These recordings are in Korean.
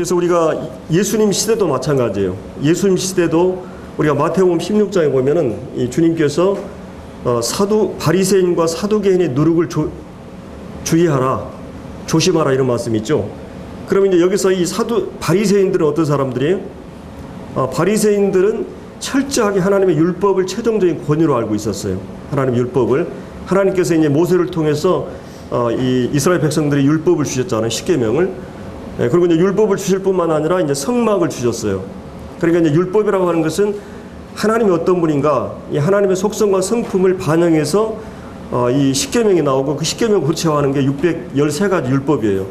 그래서 우리가 예수님 시대도 마찬가지예요. 예수님 시대도 우리가 마태복음 16장에 보면은 이 주님께서 바리새인과 사두개인의 누룩을 주의하라, 조심하라 이런 말씀이 있죠. 그러면 이제 여기서 이 바리새인들은 어떤 사람들이에요? 바리새인들은 철저하게 하나님의 율법을 최종적인 권위로 알고 있었어요. 하나님의 율법을. 하나님께서 이제 모세를 통해서 이 이스라엘 백성들이 율법을 주셨잖아요. 십계명을. 그리고 이제 율법을 주실 뿐만 아니라 이제 성막을 주셨어요. 그러니까 이제 율법이라고 하는 것은 하나님이 어떤 분인가, 이 하나님의 속성과 성품을 반영해서 이 십계명이 나오고 그 십계명을 구체화하는 게 613가지 율법이에요.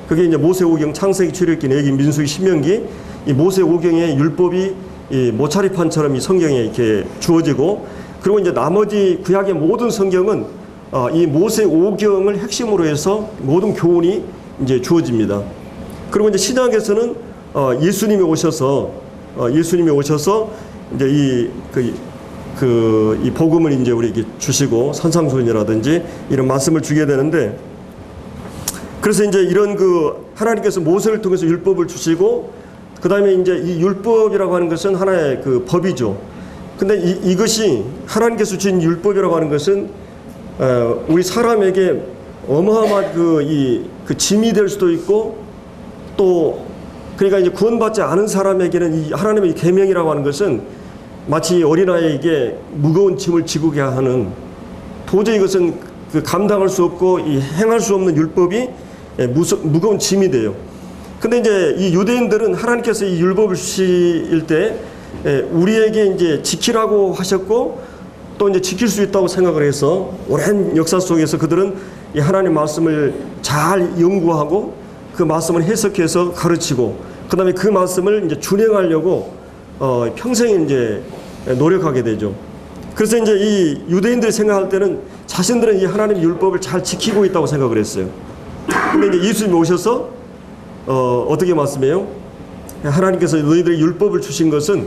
그게 이제 모세오경, 창세기, 출애굽기, 레위기, 민수기, 신명기, 이 모세오경의 율법이 이 모차리판처럼 이 성경에 이렇게 주어지고, 그리고 이제 나머지 구약의 모든 성경은 이 모세오경을 핵심으로 해서 모든 교훈이 이제 주어집니다. 그리고 이제 신약에서는 예수님이 오셔서 이제 이 복음을 이제 우리에게 주시고 산상수훈이라든지 이런 말씀을 주게 되는데, 그래서 이제 이런 하나님께서 모세를 통해서 율법을 주시고, 그 다음에 이제 이 율법이라고 하는 것은 하나의 법이죠. 근데 이것이 하나님께서 주신 율법이라고 하는 것은 우리 사람에게 어마어마한 그 짐이 될 수도 있고, 또 그러니까 이제 구원받지 않은 사람에게는 이 하나님의 계명이라고 하는 것은 마치 어린아이에게 무거운 짐을 지고 하는, 도저히 이것은 감당할 수 없고 행할 수 없는 율법이 무거운 짐이 돼요. 근데 이제 이 유대인들은 하나님께서 이 율법을 주실 때 우리에게 이제 지키라고 하셨고, 또 이제 지킬 수 있다고 생각을 해서 오랜 역사 속에서 그들은 이 하나님 말씀을 잘 연구하고 그 말씀을 해석해서 가르치고, 그 다음에 그 말씀을 이제 준행하려고 평생 이제 노력하게 되죠. 그래서 이제 이 유대인들이 생각할 때는 자신들은 이 하나님 율법을 잘 지키고 있다고 생각을 했어요. 근데 이제 예수님이 오셔서 어떻게 말씀해요? 하나님께서 너희들의 율법을 주신 것은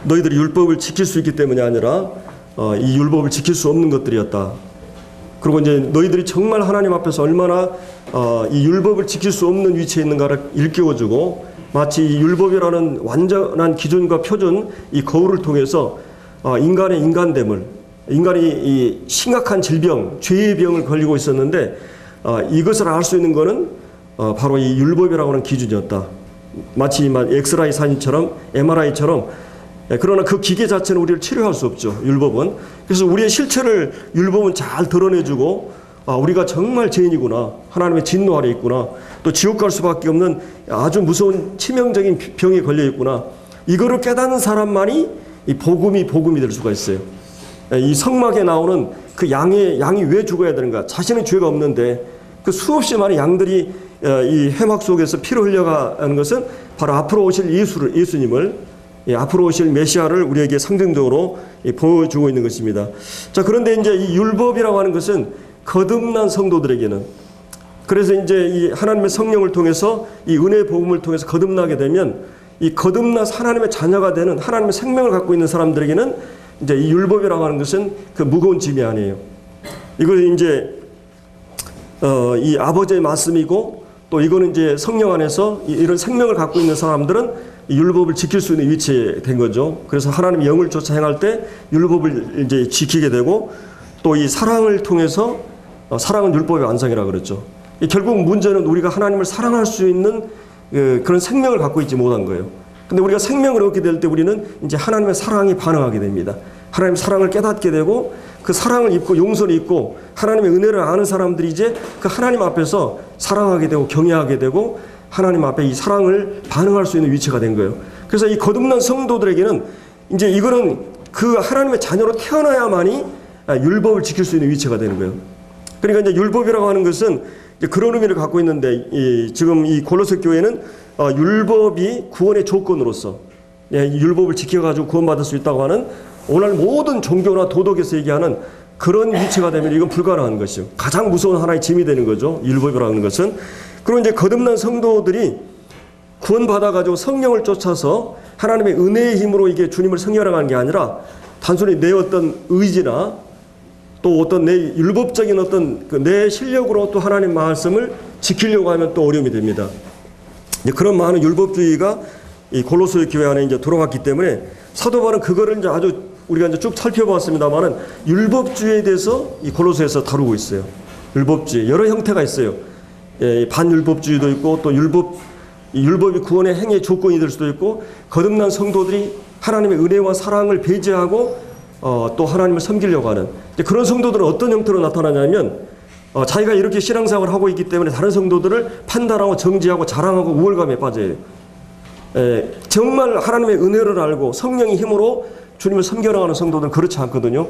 너희들이 율법을 지킬 수 있기 때문이 아니라 이 율법을 지킬 수 없는 것들이었다. 그리고 이제 너희들이 정말 하나님 앞에서 얼마나 이 율법을 지킬 수 없는 위치에 있는가를 일깨워주고, 마치 이 율법이라는 완전한 기준과 표준, 이 거울을 통해서 인간의 인간됨을, 인간이 이 심각한 질병, 죄의 병을 걸리고 있었는데 이것을 알 수 있는 것은 바로 이 율법이라고 하는 기준이었다. 마치 엑스라이 사진처럼, MRI처럼. 그러나 그 기계 자체는 우리를 치료할 수 없죠, 율법은. 그래서 우리의 실체를 율법은 잘 드러내주고, 우리가 정말 죄인이구나, 하나님의 진노 아래 있구나, 또 지옥 갈 수밖에 없는 아주 무서운 치명적인 병에 걸려 있구나, 이거를 깨닫는 사람만이 이 복음이 될 수가 있어요. 이 성막에 나오는 그 양이 왜 죽어야 되는가? 자신은 죄가 없는데 그 수없이 많은 양들이 이 해막 속에서 피를 흘려가는 것은 바로 앞으로 오실 예수님을, 앞으로 오실 메시아를 우리에게 상징적으로 보여주고 있는 것입니다. 자, 그런데 이제 이 율법이라고 하는 것은 거듭난 성도들에게는, 그래서 이제 이 하나님의 성령을 통해서 이 은혜의 복음을 통해서 거듭나게 되면, 이 거듭나서 하나님의 자녀가 되는, 하나님의 생명을 갖고 있는 사람들에게는 이제 이 율법이라고 하는 것은 그 무거운 짐이 아니에요. 이걸 이제 이 아버지의 말씀이고, 또 이거는 이제 성령 안에서 이런 생명을 갖고 있는 사람들은 이 율법을 지킬 수 있는 위치에 된 거죠. 그래서 하나님의 영을 쫓아 행할 때 율법을 이제 지키게 되고, 또 이 사랑을 통해서 사랑은 율법의 완성이라 그랬죠. 결국 문제는 우리가 하나님을 사랑할 수 있는 그런 생명을 갖고 있지 못한 거예요. 근데 우리가 생명을 얻게 될 때 우리는 이제 하나님의 사랑이 반응하게 됩니다. 하나님의 사랑을 깨닫게 되고, 그 사랑을 입고 용서를 입고 하나님의 은혜를 아는 사람들이 이제 그 하나님 앞에서 사랑하게 되고 경외하게 되고 하나님 앞에 이 사랑을 반응할 수 있는 위치가 된 거예요. 그래서 이 거듭난 성도들에게는 이제 이거는 그 하나님의 자녀로 태어나야만이 율법을 지킬 수 있는 위치가 되는 거예요. 그러니까 이제 율법이라고 하는 것은 이제 그런 의미를 갖고 있는데, 지금 이 골로새 교회는 율법이 구원의 조건으로서, 율법을 지켜가지고 구원받을 수 있다고 하는, 오늘 모든 종교나 도덕에서 얘기하는 그런 위치가 되면 이건 불가능한 것이죠. 가장 무서운 하나의 짐이 되는 거죠, 율법이라는 것은. 그리고 이제 거듭난 성도들이 구원받아가지고 성령을 쫓아서 하나님의 은혜의 힘으로 이게 주님을 성령하는 게 아니라 단순히 내 어떤 의지나 또 어떤 내 율법적인 어떤 내 실력으로 또 하나님 말씀을 지키려고 하면 또 어려움이 됩니다. 이제 그런 많은 율법주의가 이 골로새 교회 안에 이제 들어왔기 때문에 사도 바울은 그거를 이제 아주 우리가 이제 쭉 살펴보았습니다만은 율법주의에 대해서 이 골로새에서 다루고 있어요. 율법주의 여러 형태가 있어요. 예, 반율법주의도 있고 또 율법이 구원의 행위의 조건이 될 수도 있고 거듭난 성도들이 하나님의 은혜와 사랑을 배제하고 또 하나님을 섬기려고 하는 그런 성도들은 어떤 형태로 나타나냐면 자기가 이렇게 신앙생활을 하고 있기 때문에 다른 성도들을 판단하고 정지하고 자랑하고 우월감에 빠져요. 정말 하나님의 은혜를 알고 성령의 힘으로 주님을 섬겨나가는 성도들은 그렇지 않거든요.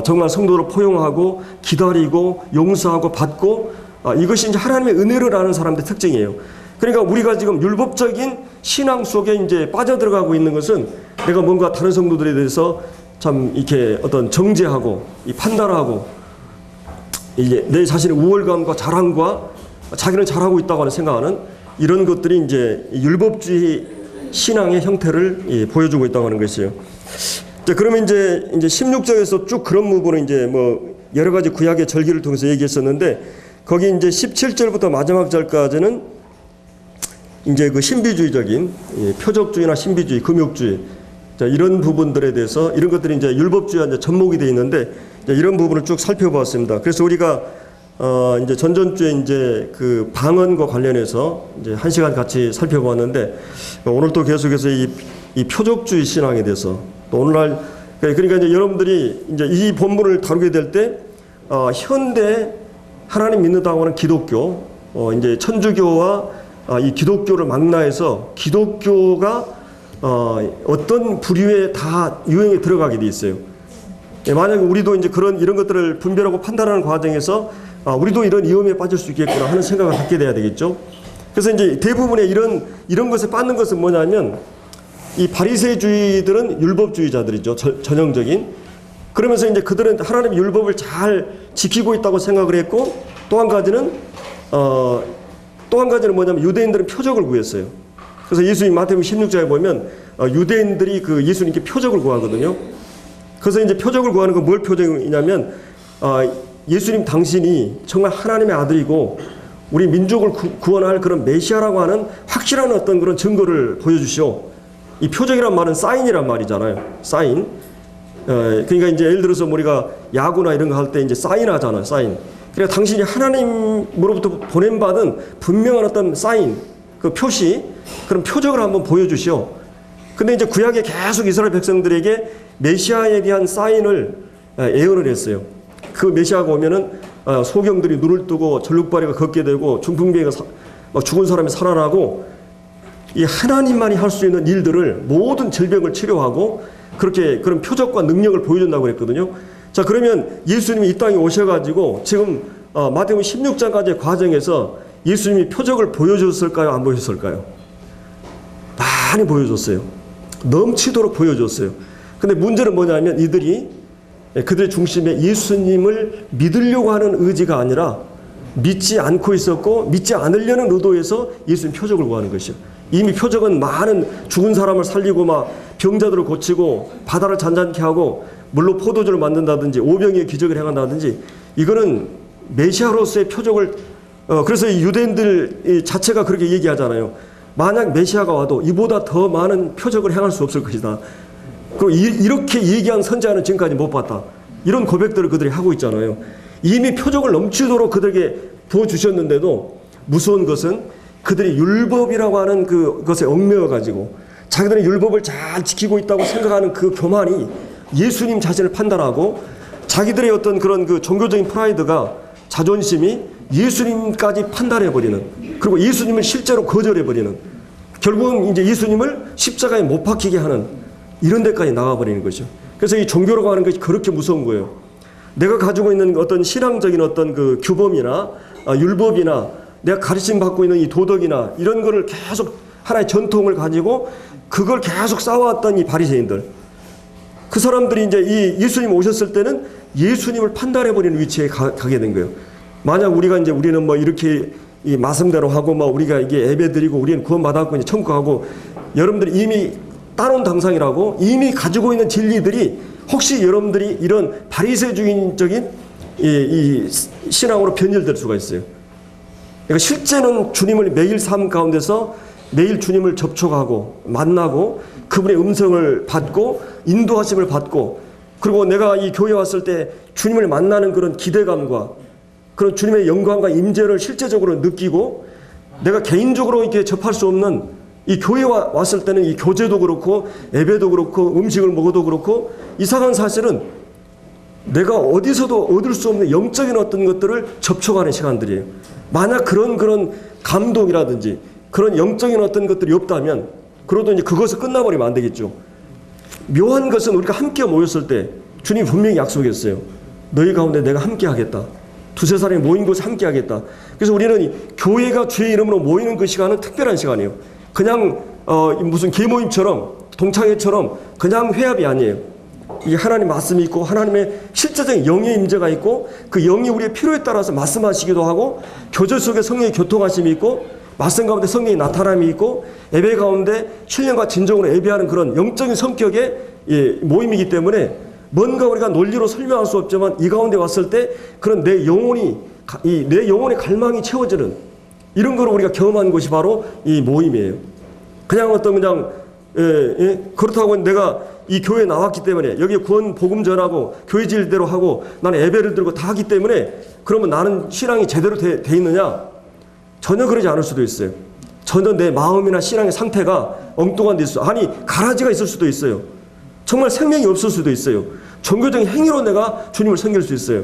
정말 성도를 포용하고 기다리고 용서하고 받고 이것이 이제 하나님의 은혜를 아는 사람들의 특징이에요. 그러니까 우리가 지금 율법적인 신앙 속에 이제 빠져들어가고 있는 것은 내가 뭔가 다른 성도들에 대해서 참 이렇게 어떤 정죄하고 판단하고 이제 내 자신의 우월감과 자랑과 자기는 잘하고 있다고 하는 생각하는 이런 것들이 이제 율법주의 신앙의 형태를 보여주고 있다고 하는 것이에요. 그러면 이제 16절에서 쭉 그런 부분을 이제 뭐 여러 가지 구약의 절기를 통해서 얘기했었는데 거기 이제 17절부터 마지막 절까지는 이제 그 신비주의적인 표적주의나 신비주의, 금욕주의 이런 부분들에 대해서 이런 것들이 이제 율법주의와 이제 접목이 되어 있는데 이런 부분을 쭉 살펴보았습니다. 그래서 우리가 이제 전전주에 이제 그 방언과 관련해서 이제 1시간 같이 살펴보았는데 오늘 또 계속해서 이 표적주의 신앙에 대해서 또 오늘날 그러니까 이제 여러분들이 이제 이 본문을 다루게 될 때 현대 하나님 믿는다고 하는 기독교 이제 천주교와 이 기독교를 망라해서 기독교가 어떤 부류에 다 유행에 들어가게 돼 있어요. 만약에 우리도 이제 이런 것들을 분별하고 판단하는 과정에서 우리도 이런 위험에 빠질 수 있겠구나 하는 생각을 갖게 돼야 되겠죠. 그래서 이제 대부분의 이런 것에 빠는 것은 뭐냐면 이 바리새주의들은 율법주의자들이죠. 전형적인. 그러면서 이제 그들은 하나님의 율법을 잘 지키고 있다고 생각을 했고 또 한 가지는 뭐냐면 유대인들은 표적을 구했어요. 그래서 예수님 마태복음 16장에 보면 유대인들이 그 예수님께 표적을 구하거든요. 그래서 이제 표적을 구하는 건 뭘 표적이냐면 예수님 당신이 정말 하나님의 아들이고 우리 민족을 구원할 그런 메시아라고 하는 확실한 어떤 그런 증거를 보여주시오. 이 표적이란 말은 사인이란 말이잖아요. 사인. 그러니까 이제 예를 들어서 우리가 야구나 이런 거 할 때 이제 사인하잖아요. 사인. 그러니까 당신이 하나님으로부터 보냄받은 분명한 어떤 사인, 그 표시, 그런 표적을 한번 보여주시오. 근데 이제 구약에 계속 이스라엘 백성들에게 메시아에 대한 사인을 예언을 했어요. 그 메시아가 오면은 소경들이 눈을 뜨고 절룩바리가 걷게 되고 중풍병이가 죽은 사람이 살아나고 이 하나님만이 할 수 있는 일들을 모든 질병을 치료하고 그렇게 그런 표적과 능력을 보여준다고 그랬거든요. 자, 그러면 예수님이 이 땅에 오셔가지고 지금 마태복음 16장까지의 과정에서 예수님이 표적을 보여줬을까요? 안 보여줬을까요? 많이 보여줬어요. 넘치도록 보여줬어요. 근데 문제는 뭐냐면 그들의 중심에 예수님을 믿으려고 하는 의지가 아니라 믿지 않고 있었고 믿지 않으려는 의도에서 예수님 표적을 구하는 것이요. 이미 표적은 많은 죽은 사람을 살리고 막 병자들을 고치고 바다를 잔잔케 하고 물로 포도주를 만든다든지 오병이의 기적을 행한다든지 이거는 메시아로서의 표적을 그래서 이 유대인들 자체가 그렇게 얘기하잖아요. 만약 메시아가 와도 이보다 더 많은 표적을 행할 수 없을 것이다. 그리고 이렇게 얘기한 선지자는 지금까지 못 봤다. 이런 고백들을 그들이 하고 있잖아요. 이미 표적을 넘치도록 그들에게 부어주셨는데도 무서운 것은 그들이 율법이라고 하는 그것에 얽매여가지고 자기들은 율법을 잘 지키고 있다고 생각하는 그 교만이 예수님 자신을 판단하고 자기들의 어떤 그런 그 종교적인 프라이드가 자존심이 예수님까지 판단해버리는 그리고 예수님을 실제로 거절해버리는 결국은 이제 예수님을 십자가에 못 박히게 하는 이런 데까지 나가버리는 거죠. 그래서 이 종교라고 하는 것이 그렇게 무서운 거예요. 내가 가지고 있는 어떤 신앙적인 어떤 그 규범이나 율법이나 내가 가르침 받고 있는 이 도덕이나 이런 거를 계속 하나의 전통을 가지고 그걸 계속 쌓아왔던 이 바리새인들 그 사람들이 이제 이 예수님 오셨을 때는 예수님을 판단해버리는 위치에 가게 된 거예요. 만약 우리는 뭐 이렇게 이 말씀대로 하고 뭐 우리가 이게 예배드리고 우리는 구원받았고 이제 천국 가고 여러분들이 이미 따놓은 당상이라고 이미 가지고 있는 진리들이 혹시 여러분들이 이런 바리새주의적인 이 신앙으로 변질될 수가 있어요. 그러니까 실제는 주님을 매일 삶 가운데서 매일 주님을 접촉하고 만나고 그분의 음성을 받고 인도하심을 받고, 그리고 내가 이 교회에 왔을 때 주님을 만나는 그런 기대감과 그런 주님의 영광과 임재를 실제적으로 느끼고, 내가 개인적으로 이렇게 접할 수 없는 이 교회에 왔을 때는 이 교제도 그렇고 예배도 그렇고 음식을 먹어도 그렇고 이상한 사실은 내가 어디서도 얻을 수 없는 영적인 어떤 것들을 접촉하는 시간들이에요. 만약 그런 감동이라든지 그런 영적인 어떤 것들이 없다면, 그러도 이제 그것을 끝나버리면 안 되겠죠. 묘한 것은 우리가 함께 모였을 때 주님이 분명히 약속했어요. 너희 가운데 내가 함께 하겠다. 두세 사람이 모인 곳에 함께 하겠다. 그래서 우리는 이 교회가 주의 이름으로 모이는 그 시간은 특별한 시간이에요. 그냥 무슨 계모임처럼 동창회처럼 그냥 회합이 아니에요. 이 하나님 말씀이 있고 하나님의 실제적인 영의 임재가 있고, 그 영이 우리의 필요에 따라서 말씀하시기도 하고, 교제 속에 성령의 교통하심이 있고, 말씀 가운데 성령의 나타남이 있고, 예배 가운데 신령과 진정으로 예배하는 그런 영적인 성격의 모임이기 때문에 뭔가 우리가 논리로 설명할 수 없지만 이 가운데 왔을 때 그런 내 영혼의 갈망이 채워지는 이런 걸 우리가 경험한 것이 바로 이 모임이에요. 그렇다고 내가 이 교회에 나왔기 때문에 여기 구원 복음 전하고 교회 질대로 하고 나는 예배를 들고 다 하기 때문에 그러면 나는 신앙이 제대로 돼 있느냐? 전혀 그러지 않을 수도 있어요. 전혀 내 마음이나 신앙의 상태가 엉뚱한 데 있어. 아니, 가라지가 있을 수도 있어요. 정말 생명이 없을 수도 있어요. 종교적인 행위로 내가 주님을 섬길 수 있어요.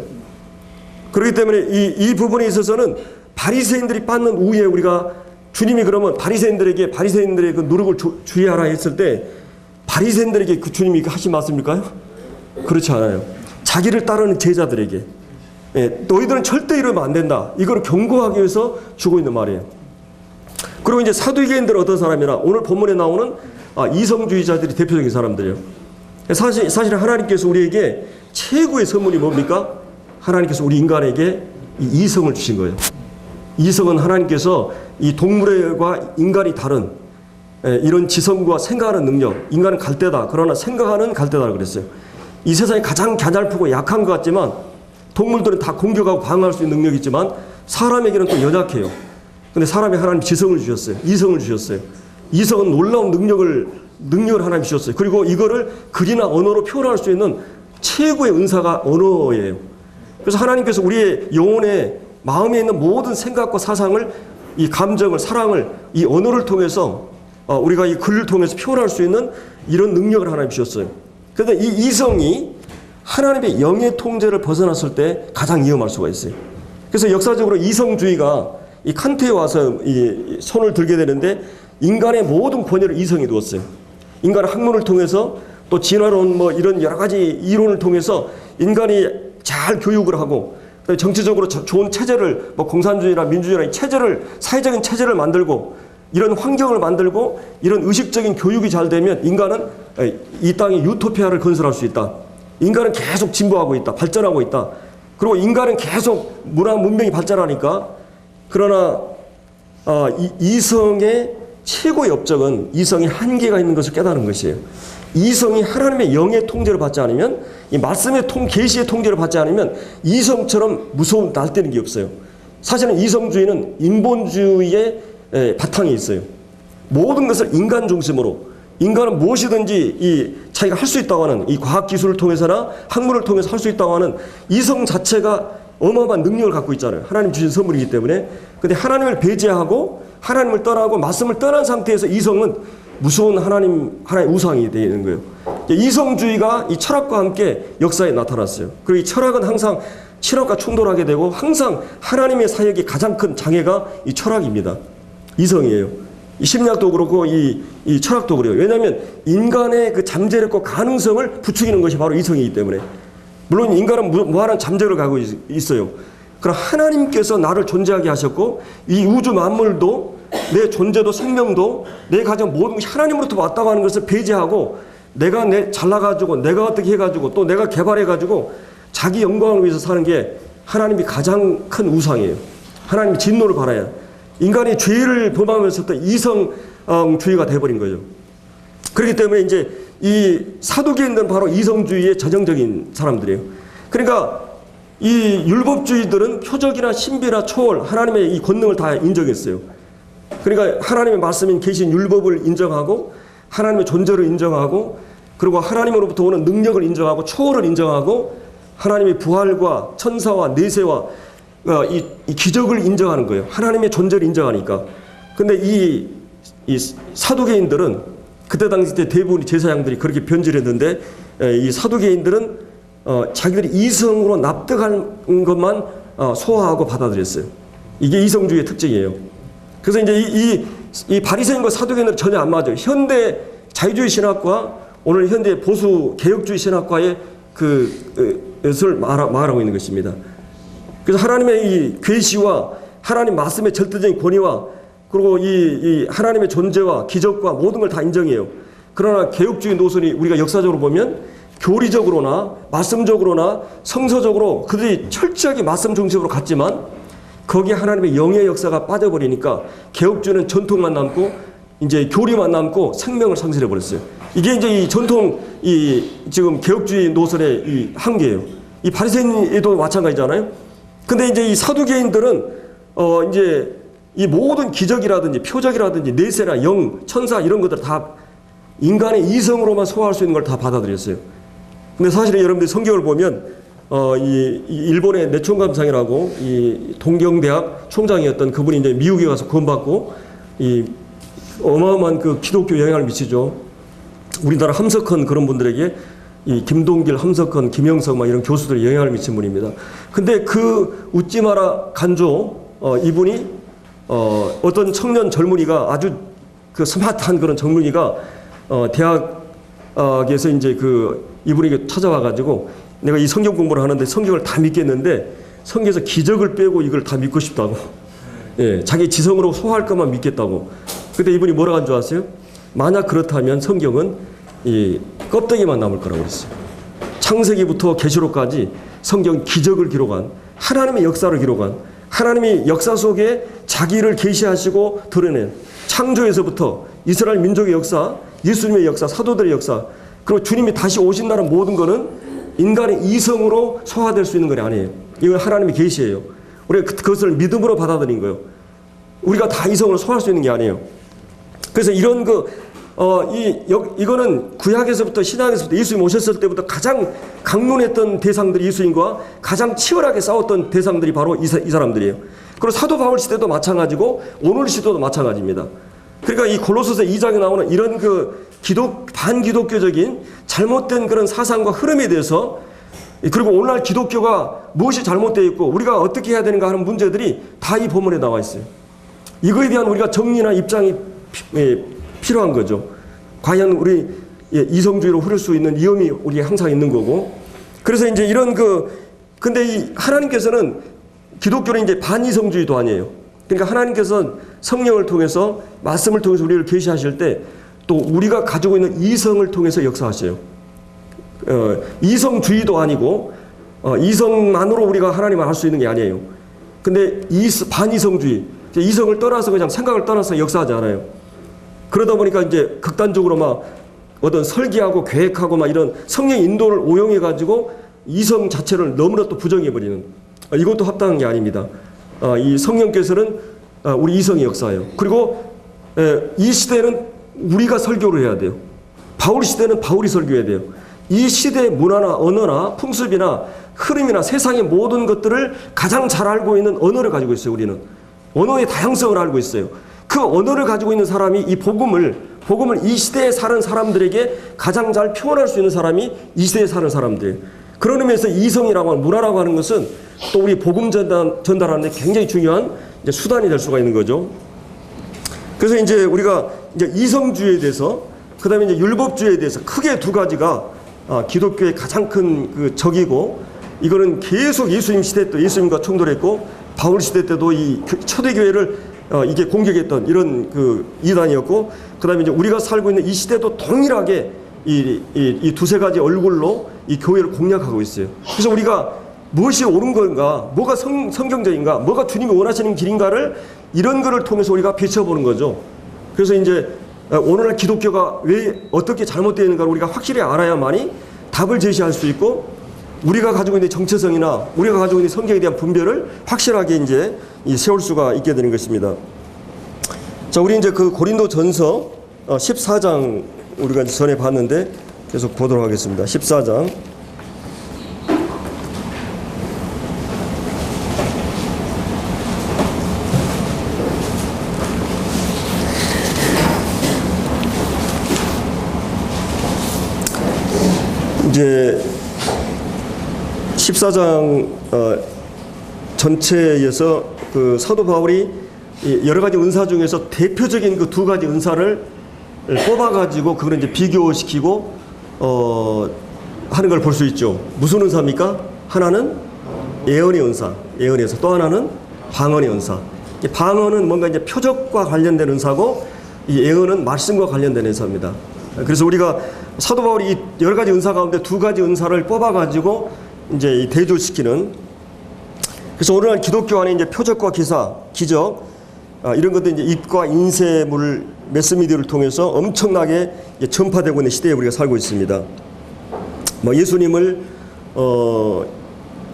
그렇기 때문에 이 부분에 있어서는 바리새인들이 받는 우위에 우리가, 주님이 그러면 바리새인들의 그 누룩을 주의하라 했을 때 바리새인들에게 그 주님이 하신 말씀일까요? 그렇지 않아요. 자기를 따르는 제자들에게, 너희들은 절대 이러면 안 된다, 이걸 경고하기 위해서 주고 있는 말이에요. 그리고 이제 사두개인들은 어떤 사람이나 오늘 본문에 나오는 이성주의자들이 대표적인 사람들이에요. 사실 하나님께서 우리에게 최고의 선물이 뭡니까? 하나님께서 우리 인간에게 이 이성을 주신 거예요. 이성은 하나님께서 이 동물과 인간이 다른 이런 지성과 생각하는 능력, 인간은 갈대다, 그러나 생각하는 갈대다라고 그랬어요. 이 세상에 가장 가냘프고 약한 것 같지만 동물들은 다 공격하고 방어할 수 있는 능력이 있지만 사람에게는 또 연약해요. 근데 사람이 하나님 지성을 주셨어요. 이성을 주셨어요. 이성은 놀라운 능력을 하나님 주셨어요. 그리고 이거를 글이나 언어로 표현할 수 있는 최고의 은사가 언어예요. 그래서 하나님께서 우리의 영혼에, 마음에 있는 모든 생각과 사상을, 이 감정을, 사랑을 이 언어를 통해서 우리가 이 글을 통해서 표현할 수 있는 이런 능력을 하나님 주셨어요. 그런데 이 이성이 하나님의 영의 통제를 벗어났을 때 가장 위험할 수가 있어요. 그래서 역사적으로 이성주의가 이 칸트에 와서 이 손을 들게 되는데, 인간의 모든 권위를 이성이 두었어요. 인간의 학문을 통해서 또 진화론 이런 여러 가지 이론을 통해서 인간이 잘 교육을 하고 정치적으로 좋은 체제를, 공산주의나 민주주의나 사회적인 체제를 만들고 이런 환경을 만들고 이런 의식적인 교육이 잘 되면 인간은 이 땅에 유토피아를 건설할 수 있다. 인간은 계속 진보하고 있다. 발전하고 있다. 그리고 인간은 계속 문화 문명이 발전하니까, 그러나 이성의 최고의 업적은 이성이 한계가 있는 것을 깨달은 것이에요. 이성이 하나님의 영의 통제를 받지 않으면, 이 말씀의 계시의 통제를 받지 않으면 이성처럼 무서운 날뛰는 게 없어요. 사실은 이성주의는 인본주의의 바탕이 있어요. 모든 것을 인간 중심으로, 인간은 무엇이든지 자기가 할 수 있다고 하는 이 과학기술을 통해서나 학문을 통해서 할 수 있다고 하는 이성 자체가 어마어마한 능력을 갖고 있잖아요. 하나님 주신 선물이기 때문에. 근데 하나님을 배제하고 하나님을 떠나고 말씀을 떠난 상태에서 이성은 무서운 하나님의 우상이 되는 거예요. 이성주의가 이 철학과 함께 역사에 나타났어요. 그리고 이 철학은 항상 철학과 충돌하게 되고 항상 하나님의 사역이 가장 큰 장애가 이 철학입니다. 이성이에요. 이 심리학도 그렇고 이 철학도 그래요. 왜냐하면 인간의 그 잠재력과 가능성을 부추기는 것이 바로 이성이기 때문에. 물론 인간은 무한한 잠재력을 가지고 있어요. 그럼 하나님께서 나를 존재하게 하셨고 이 우주 만물도, 내 존재도 생명도, 내 가진 모든 것이 하나님으로부터 왔다고 하는 것을 배제하고 내가 잘나가지고 내가 어떻게 해가지고 또 내가 개발해가지고 자기 영광을 위해서 사는 게 하나님이 가장 큰 우상이에요. 하나님이 진노를 받아야, 인간이 죄를 범하면서부터 이성주의가 돼버린 거죠. 그렇기 때문에 이제 이 사두개인들은 바로 이성주의의 전형적인 사람들이에요. 그러니까 이 율법주의들은 표적이나 신비나 초월, 하나님의 이 권능을 다 인정했어요. 그러니까 하나님의 말씀인 계신 율법을 인정하고 하나님의 존재를 인정하고 그리고 하나님으로부터 오는 능력을 인정하고 초월을 인정하고 하나님의 부활과 천사와 내세와 이 기적을 인정하는 거예요. 하나님의 존재를 인정하니까. 근데 이 사두개인들은 그때 당시 때 대부분의 제사장들이 그렇게 변질했는데 이 사두개인들은 자기들이 이성으로 납득한 것만 소화하고 받아들였어요. 이게 이성주의의 특징이에요. 그래서 이제 이 바리새인과 사두개인들은 전혀 안 맞아요. 현대 자유주의 신학과 오늘 현대 보수 개혁주의 신학과의 것을 말하고 있는 것입니다. 그래서 하나님의 이 계시와 하나님 말씀의 절대적인 권위와 그리고 이 하나님의 존재와 기적과 모든 걸 다 인정해요. 그러나 개혁주의 노선이 우리가 역사적으로 보면 교리적으로나 말씀적으로나 성서적으로 그들이 철저하게 말씀 중심으로 갔지만 거기에 하나님의 영의 역사가 빠져버리니까 개혁주의는 전통만 남고 이제 교리만 남고 생명을 상실해 버렸어요. 이게 이제 이 전통 지금 개혁주의 노선의 이 한계예요. 이 바리새인도 마찬가지잖아요. 근데 이제 이 사두개인들은 이제 이 모든 기적이라든지 표적이라든지 내세나 영, 천사 이런 것들 다 인간의 이성으로만 소화할 수 있는 걸 다 받아들였어요. 근데 사실은 여러분들이 성경을 보면 이 일본의 내총감상이라고 이 동경대학 총장이었던 그분이 이제 미국에 가서 구원받고 이 어마어마한 그 기독교 영향을 미치죠. 우리나라 함석헌 그런 분들에게 이 김동길, 함석헌, 김영석 막 이런 교수들이 영향을 미친 분입니다. 근데 그 웃지 마라 간조 이분이 어떤 청년 젊은이가 아주 그 스마트한 그런 젊은이가 대학에서 이제 이분에게 찾아와가지고 내가 이 성경 공부를 하는데 성경을 다 믿겠는데 성경에서 기적을 빼고 이걸 다 믿고 싶다고. 예, 자기 지성으로 소화할 것만 믿겠다고. 그때 이분이 뭐라고 한 줄 아세요? 만약 그렇다면 성경은 이 껍데기만 남을 거라고 그랬어요. 창세기부터 계시록까지 성경 기적을 기록한 하나님의 역사를 기록한 하나님이 역사 속에 자기를 계시하시고 드러낸 창조에서부터 이스라엘 민족의 역사, 예수님의 역사, 사도들의 역사 그리고 주님이 다시 오신다는 모든 것은 인간의 이성으로 소화될 수 있는 건 아니에요. 이건 하나님의 계시예요. 우리가 그것을 믿음으로 받아들인 거예요. 우리가 다 이성으로 소화할 수 있는 게 아니에요. 그래서 이런 이거는 구약에서부터 신약에서부터 예수님 오셨을 때부터 가장 강론했던 대상들이 예수님과 가장 치열하게 싸웠던 대상들이 바로 이 사람들이에요. 그리고 사도 바울 시대도 마찬가지고 오늘 시대도 마찬가지입니다. 그러니까 이 골로새서 2장에 나오는 이런 반기독교적인 잘못된 그런 사상과 흐름에 대해서 그리고 오늘날 기독교가 무엇이 잘못되어 있고 우리가 어떻게 해야 되는가 하는 문제들이 다 이 본문에 나와 있어요. 이거에 대한 우리가 정리나 입장이 필요한 거죠. 과연 우리 이성주의로 흐를 수 있는 위험이 우리에 항상 있는 거고. 그래서 이제 근데 이 하나님께서는 기독교는 이제 반이성주의도 아니에요. 그러니까 하나님께서는 성령을 통해서 말씀을 통해서 우리를 계시하실 때 또 우리가 가지고 있는 이성을 통해서 역사하셔요. 이성주의도 아니고 이성만으로 우리가 하나님을 알 수 있는 게 아니에요. 근데 반이성주의, 이성을 떠나서 그냥 생각을 떠나서 역사하지 않아요. 그러다 보니까 이제 극단적으로 막 어떤 설계하고 계획하고 막 이런 성령 인도를 오용해 가지고 이성 자체를 너무나 또 부정해 버리는 이것도 합당한 게 아닙니다. 이 성령께서는 우리 이성의 역사예요. 그리고 이 시대는 우리가 설교를 해야 돼요. 바울 시대는 바울이 설교해야 돼요. 이 시대의 문화나 언어나 풍습이나 흐름이나 세상의 모든 것들을 가장 잘 알고 있는 언어를 가지고 있어요. 우리는 언어의 다양성을 알고 있어요. 그 언어를 가지고 있는 사람이 이 복음을 이 시대에 사는 사람들에게 가장 잘 표현할 수 있는 사람이 이 시대에 사는 사람들. 그런 의미에서 이성이라고 하는 문화라고 하는 것은 또 우리 복음 전달하는 데 굉장히 중요한 이제 수단이 될 수가 있는 거죠. 그래서 이제 우리가 이제 이성주의에 대해서 그다음에 이제 율법주의에 대해서 크게 두 가지가 기독교의 가장 큰 그 적이고 이거는 계속 예수님 시대 때 예수님과 충돌했고 바울 시대 때도 이 초대교회를 이게 공격했던 이런 그 이단이었고 그다음에 이제 우리가 살고 있는 이 시대도 동일하게 이 두세 가지 얼굴로 이 교회를 공략하고 있어요. 그래서 우리가 무엇이 옳은 건가, 뭐가 성경적인가, 뭐가 주님이 원하시는 길인가를 이런 거를 통해서 우리가 비춰보는 거죠. 그래서 이제 오늘날 기독교가 왜 어떻게 잘못되어 있는가를 우리가 확실히 알아야만이 답을 제시할 수 있고 우리가 가지고 있는 정체성이나 우리가 가지고 있는 성경에 대한 분별을 확실하게 이제 세울 수가 있게 되는 것입니다. 자, 우리 이제 그 고린도전서 14장 우리가 이제 전에 봤는데 계속 보도록 하겠습니다. 14장. 이제 14장 전체에서 그 사도 바울이 여러 가지 은사 중에서 대표적인 그 두 가지 은사를 뽑아가지고 그걸 이제 비교시키고 하는 걸 볼 수 있죠. 무슨 은사입니까? 하나는 예언의 은사, 예언의 은사. 또 하나는 방언의 은사. 방언은 뭔가 이제 표적과 관련된 은사고, 이 예언은 말씀과 관련된 은사입니다. 그래서 우리가 사도 바울이 이 여러 가지 은사 가운데 두 가지 은사를 뽑아가지고 이제 대조시키는. 그래서 오늘날 기독교 안에 이제 표적과 기사, 기적, 이런 것들 이제 입과 인쇄물, 매스미디어를 통해서 엄청나게 전파되고 있는 시대에 우리가 살고 있습니다. 뭐 예수님을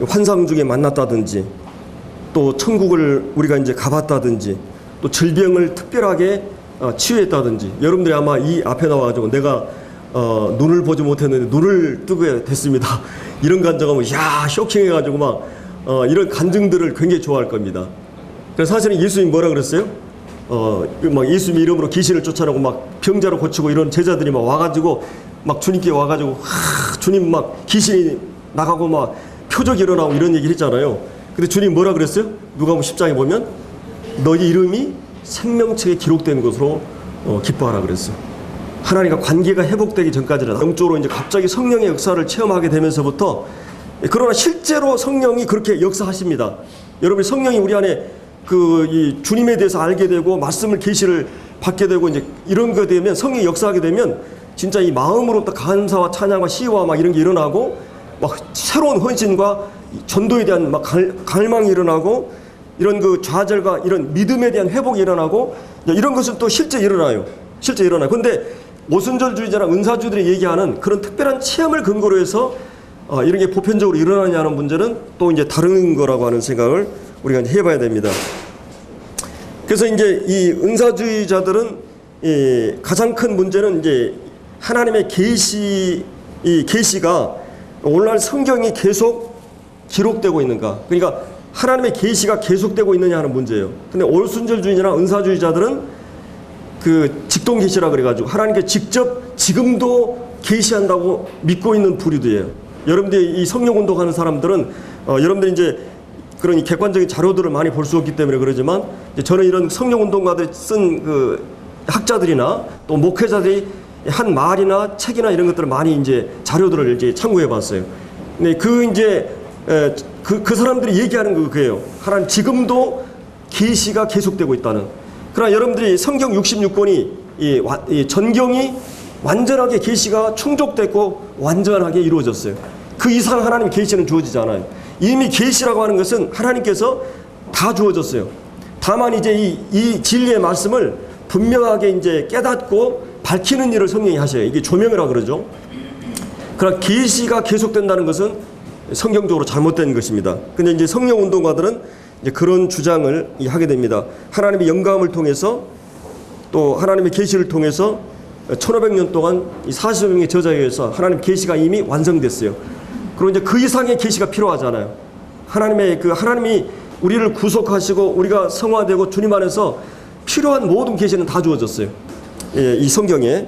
환상 중에 만났다든지, 또 천국을 우리가 이제 가봤다든지, 또 질병을 특별하게 치유했다든지. 여러분들이 아마 이 앞에 나와가지고 내가 눈을 보지 못했는데 눈을 뜨게 됐습니다, 이런 간증하면 야 쇼킹해가지고 막 이런 간증들을 굉장히 좋아할 겁니다. 그래서 사실은 예수님 뭐라 그랬어요? 막 예수님 이름으로 귀신을 쫓아내고 막 병자로 고치고 이런 제자들이 막 와가지고 막 주님께 와가지고 주님 막 귀신이 나가고 막 표적이 일어나고 이런 얘기를 했잖아요. 근데 주님 뭐라 그랬어요? 누가복음 10장에 보면 너희 이름이 생명책에 기록된 것으로 기뻐하라 그랬어요. 하나님과 관계가 회복되기 전까지는 영적으로 이제 갑자기 성령의 역사를 체험하게 되면서부터, 그러나 실제로 성령이 그렇게 역사하십니다. 여러분, 성령이 우리 안에 이 주님에 대해서 알게 되고 말씀을 계시를 받게 되고 이제 이런 거 되면, 성령이 역사하게 되면 진짜 이 마음으로부터 감사와 찬양과 시와 막 이런 게 일어나고, 막 새로운 헌신과 전도에 대한 막 갈망이 일어나고, 이런 그 좌절과 이런 믿음에 대한 회복이 일어나고, 이런 것은 또 실제 일어나요. 실제 일어나요. 근데 오순절주의자나 은사주의들이 얘기하는 그런 특별한 체험을 근거로 해서 이런 게 보편적으로 일어나냐는 문제는 또 이제 다른 거라고 하는 생각을 우리가 이제 해봐야 됩니다. 그래서 이제 이 은사주의자들은 가장 큰 문제는 이제 하나님의 이 계시가 오늘날 성경이 계속 기록되고 있는가, 그러니까 하나님의 계시가 계속되고 있느냐 하는 문제예요. 근데 오순절주의자나 은사주의자들은 그 직동 계시라 그래가지고 하나님께 직접 지금도 계시한다고 믿고 있는 부류들이에요. 여러분들이 이 성령 운동하는 사람들은 여러분들이 이제 그런 이 객관적인 자료들을 많이 볼 수 없기 때문에 그러지만, 저는 이런 성령 운동가들이 쓴 그 학자들이나 또 목회자들이 한 말이나 책이나 이런 것들을 많이 이제 자료들을 이제 참고해 봤어요. 근데 그 사람들이 얘기하는 그거예요. 하나님 지금도 계시가 계속되고 있다는. 그러나 여러분들이 성경 66권이 이 전경이 완전하게 계시가 충족됐고 완전하게 이루어졌어요. 그 이상 하나님 계시는 주어지지 않아요. 이미 계시라고 하는 것은 하나님께서 다 주어졌어요. 다만 이제 이 진리의 말씀을 분명하게 이제 깨닫고 밝히는 일을 성령이 하셔요. 이게 조명이라고 그러죠. 그러나 계시가 계속된다는 것은 성경적으로 잘못된 것입니다. 근데 이제 성령 운동가들은 이제 그런 주장을 하게 됩니다. 하나님의 영감을 통해서, 또 하나님의 계시를 통해서 1500년 동안 이 40여 명의 저자에 의해서 하나님 계시가 이미 완성됐어요. 그리고 이제 그 이상의 계시가 필요하잖아요. 하나님이 우리를 구속하시고 우리가 성화되고 주님 안에서 필요한 모든 계시는 다 주어졌어요. 이 성경에.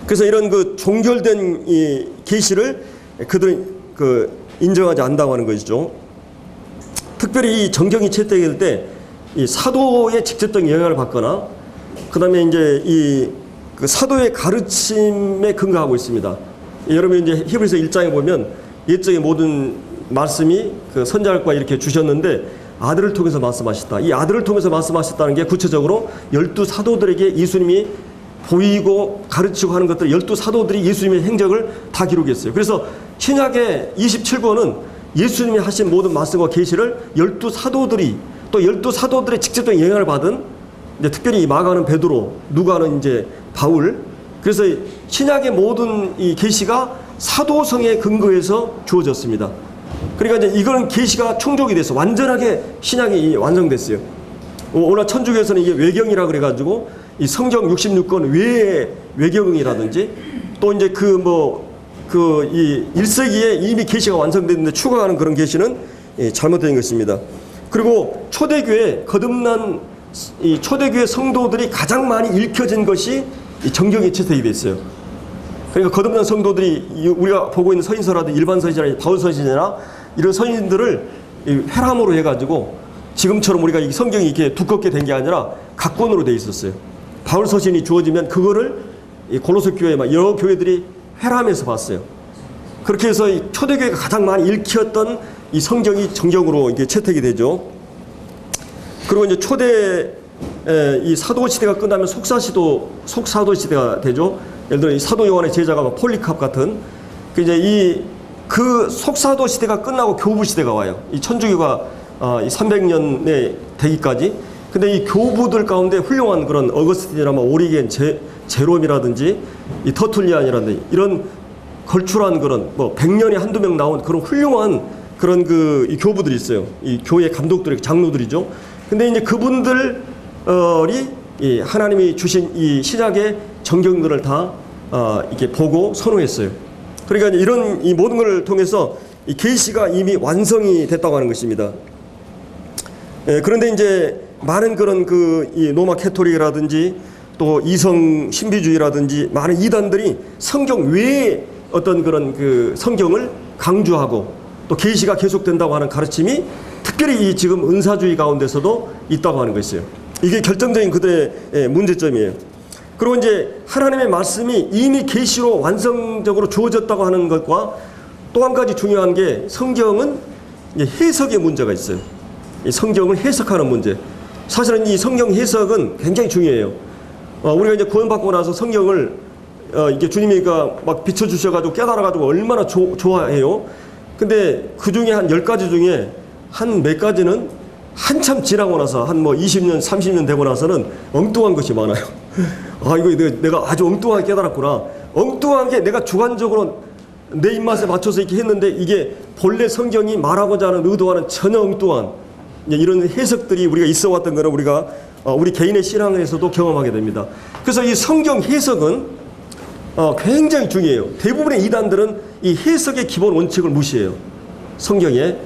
그래서 이런 그 종결된 이 계시를 그들은 인정하지 않는다고 하는 것이죠. 특별히 이 정경이 채택될 때 이 사도의 직접적인 영향을 받거나, 그 다음에 이제 그 사도의 가르침에 근거하고 있습니다. 여러분 이제 히브리서 1장에 보면 옛적의 모든 말씀이 그 선지자과 이렇게 주셨는데 아들을 통해서 말씀하셨다. 이 아들을 통해서 말씀하셨다는 게 구체적으로 12사도들에게 예수님이 보이고 가르치고 하는 것들, 12사도들이 예수님의 행적을 다 기록했어요. 그래서 신약의 27권은 예수님이 하신 모든 말씀과 계시를 12사도들이, 또 12사도들의 직접적인 영향을 받은, 이제 특별히 마가는 베드로, 누가는 이제 바울. 그래서 신약의 모든 이 계시가 사도성에 근거해서 주어졌습니다. 그러니까 이제 이거는 계시가 충족이 돼서 완전하게 신약이 완성됐어요. 오늘 천주교에서는 이게 외경이라 그래가지고 이 성경 66권 외의 외경이라든지 또 이제 이 1세기에 이미 계시가 완성됐는데 추가하는 그런 계시는 잘못된 것입니다. 그리고 초대교회 거듭난 이 초대교회 성도들이 가장 많이 읽혀진 것이 이 정경에 채택이 됐어요. 그러니까 거듭난 성도들이 우리가 보고 있는 서신서라든지 일반 서신이나 바울 서신이나 이런 서신들을 회람으로 해가지고 지금처럼 우리가 이 성경이 이렇게 두껍게 된 게 아니라 각권으로 돼 있었어요. 바울 서신이 주어지면 그거를 이 골로새 교회 막 여러 교회들이 회람해서 봤어요. 그렇게 해서 이 초대교회가 가장 많이 읽혔던 이 성경이 정경으로 이게 채택이 되죠. 그리고 이제 초대 이 사도 시대가 끝나면 속사도 시대가 되죠. 예를 들어 이 사도 요한의 제자가 막 폴리캅 같은 이제 그 속사도 시대가 끝나고 교부 시대가 와요. 이 천주교가 이 300년에 되기까지. 근데 이 교부들 가운데 훌륭한 그런 어거스틴이나 오리겐, 제롬이라든지 이 터툴리안이라든지 이런 걸출한 그런 100년에 한두 명 나온 그런 훌륭한 그런 이 교부들이 있어요. 이 교회 감독들이 장로들이죠. 근데 이제 그분들이 이 하나님이 주신 이 신약의 정경들을 다 이렇게 보고 선호했어요. 그러니까 이런 이 모든 걸 통해서 이 계시가 이미 완성이 됐다고 하는 것입니다. 그런데 이제 많은 그런 이 로마 캐토릭이라든지 또 이성 신비주의라든지 많은 이단들이 성경 외에 어떤 그런 성경을 강조하고 또 계시가 계속된다고 하는 가르침이 특별히 이 지금 은사주의 가운데서도 있다고 하는 것이에요. 이게 결정적인 그들의 문제점이에요. 그리고 이제 하나님의 말씀이 이미 계시로 완성적으로 주어졌다고 하는 것과 또 한 가지 중요한 게 성경은 이제 해석의 문제가 있어요. 이 성경을 해석하는 문제. 사실은 이 성경 해석은 굉장히 중요해요. 우리가 이제 구원받고 나서 성경을 이게 주님이가 막 비춰주셔가지고 깨달아가지고 얼마나 좋아해요. 근데 그 중에 한 10가지 중에 한 몇 가지는 한참 지나고 나서 한 20년, 30년 되고 나서는 엉뚱한 것이 많아요. 이거 내가 아주 엉뚱하게 깨달았구나. 엉뚱한 게 내가 주관적으로 내 입맛에 맞춰서 이렇게 했는데 이게 본래 성경이 말하고자 하는 의도와는 전혀 엉뚱한 이런 해석들이 우리가 있어 왔던 거는 우리가 우리 개인의 신앙에서도 경험하게 됩니다. 그래서 이 성경 해석은 굉장히 중요해요. 대부분의 이단들은 이 해석의 기본 원칙을 무시해요. 성경에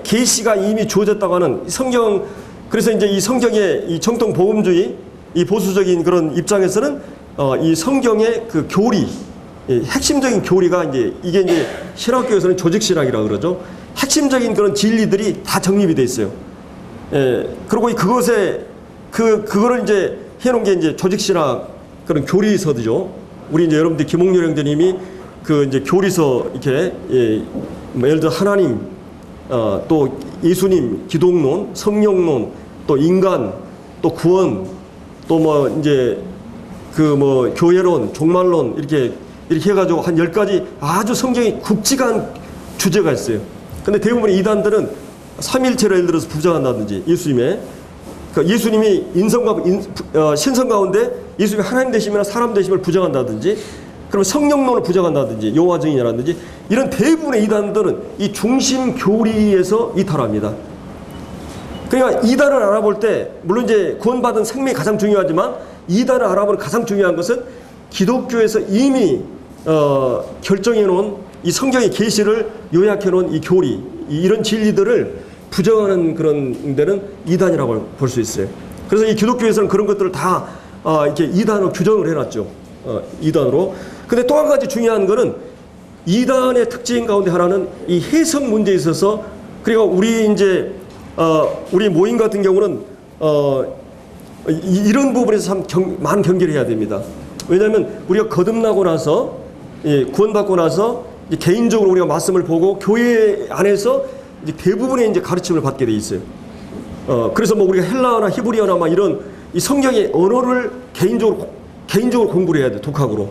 계시가 이미 주어졌다고 하는 성경. 그래서 이제 이 성경의 이 정통 복음주의 이 보수적인 그런 입장에서는 이 성경의 그 교리, 핵심적인 교리가 이게 이제 신학교에서는 조직신학이라고 그러죠. 핵심적인 그런 진리들이 다 정립이 돼 있어요. 그리고 그것에 그거를 이제 해놓은 게 이제 조직신학 그런 교리서죠. 우리 이제 여러분들 김홍렬 형제님이 이제 교리서 이렇게 예를 들어 하나님, 또 예수님, 기독론, 성령론, 또 인간, 또 구원, 또 이제 교회론, 종말론 이렇게 해가지고 한 10가지 아주 성경이 굵직한 주제가 있어요. 근데 대부분의 이단들은 삼일체를 예를 들어서 부정한다든지 예수님이 신성 가운데 예수님이 하나님 되심이나 사람 되심을 부정한다든지 그러면 성령론을 부정한다든지 여호와 증인이라든지 이런 대부분의 이단들은 이 중심 교리에서 이탈합니다. 그러니까 이단을 알아볼 때 물론 이제 구원받은 생명이 가장 중요하지만 이단을 알아보는 가장 중요한 것은 기독교에서 이미 결정해 놓은 이 성경의 계시를 요약해 놓은 이 교리, 이런 진리들을 부정하는 그런 데는 이단이라고 볼 수 있어요. 그래서 이 기독교에서는 그런 것들을 다 이렇게 이단으로 규정을 해놨죠. 이단으로. 근데 또 한 가지 중요한 거는 이단의 특징 가운데 하나는 이 해석 문제에 있어서 그리고 우리 모임 같은 경우는 이런 부분에서 참 많은 경계를 해야 됩니다. 왜냐하면 우리가 거듭나고 나서 구원받고 나서 개인적으로 우리가 말씀을 보고 교회 안에서 이제 대부분의 이제 가르침을 받게 돼 있어요. 그래서 우리가 헬라어나 히브리어나 이런 이 성경의 언어를 개인적으로 공부를 해야 돼, 독학으로.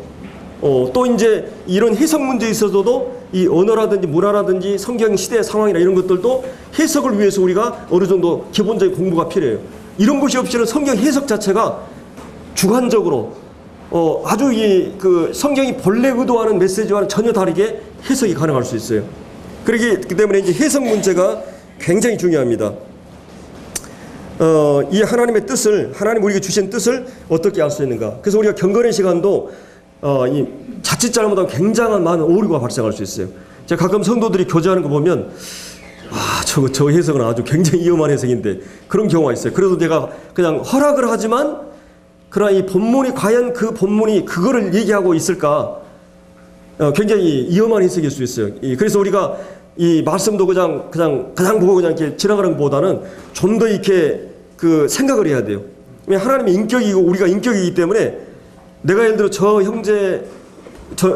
또 이제 이런 해석 문제에 있어서도 이 언어라든지 문화라든지 성경 시대 상황이나 이런 것들도 해석을 위해서 우리가 어느 정도 기본적인 공부가 필요해요. 이런 것이 없이는 성경 해석 자체가 주관적으로 아주 성경이 본래 의도하는 메시지와는 전혀 다르게 해석이 가능할 수 있어요. 그렇기 때문에 이제 해석 문제가 굉장히 중요합니다. 이 하나님의 뜻을, 하나님 우리에게 주신 뜻을 어떻게 알 수 있는가. 그래서 우리가 경건의 시간도 이 자칫 잘못하면 굉장한 많은 오류가 발생할 수 있어요. 제가 가끔 성도들이 교제하는 거 보면 저 해석은 아주 굉장히 위험한 해석인데 그런 경우가 있어요. 그래도 내가 그냥 허락을 하지만 그러나 이 본문이 과연 그 본문이 그거를 얘기하고 있을까? 굉장히 위험한 해석일 수 있어요. 그래서 우리가 이 말씀도 그냥 보고 그냥 이렇게 지나가는 것보다는 좀 더 이렇게 그 생각을 해야 돼요. 하나님의 인격이고 우리가 인격이기 때문에 내가 예를 들어 저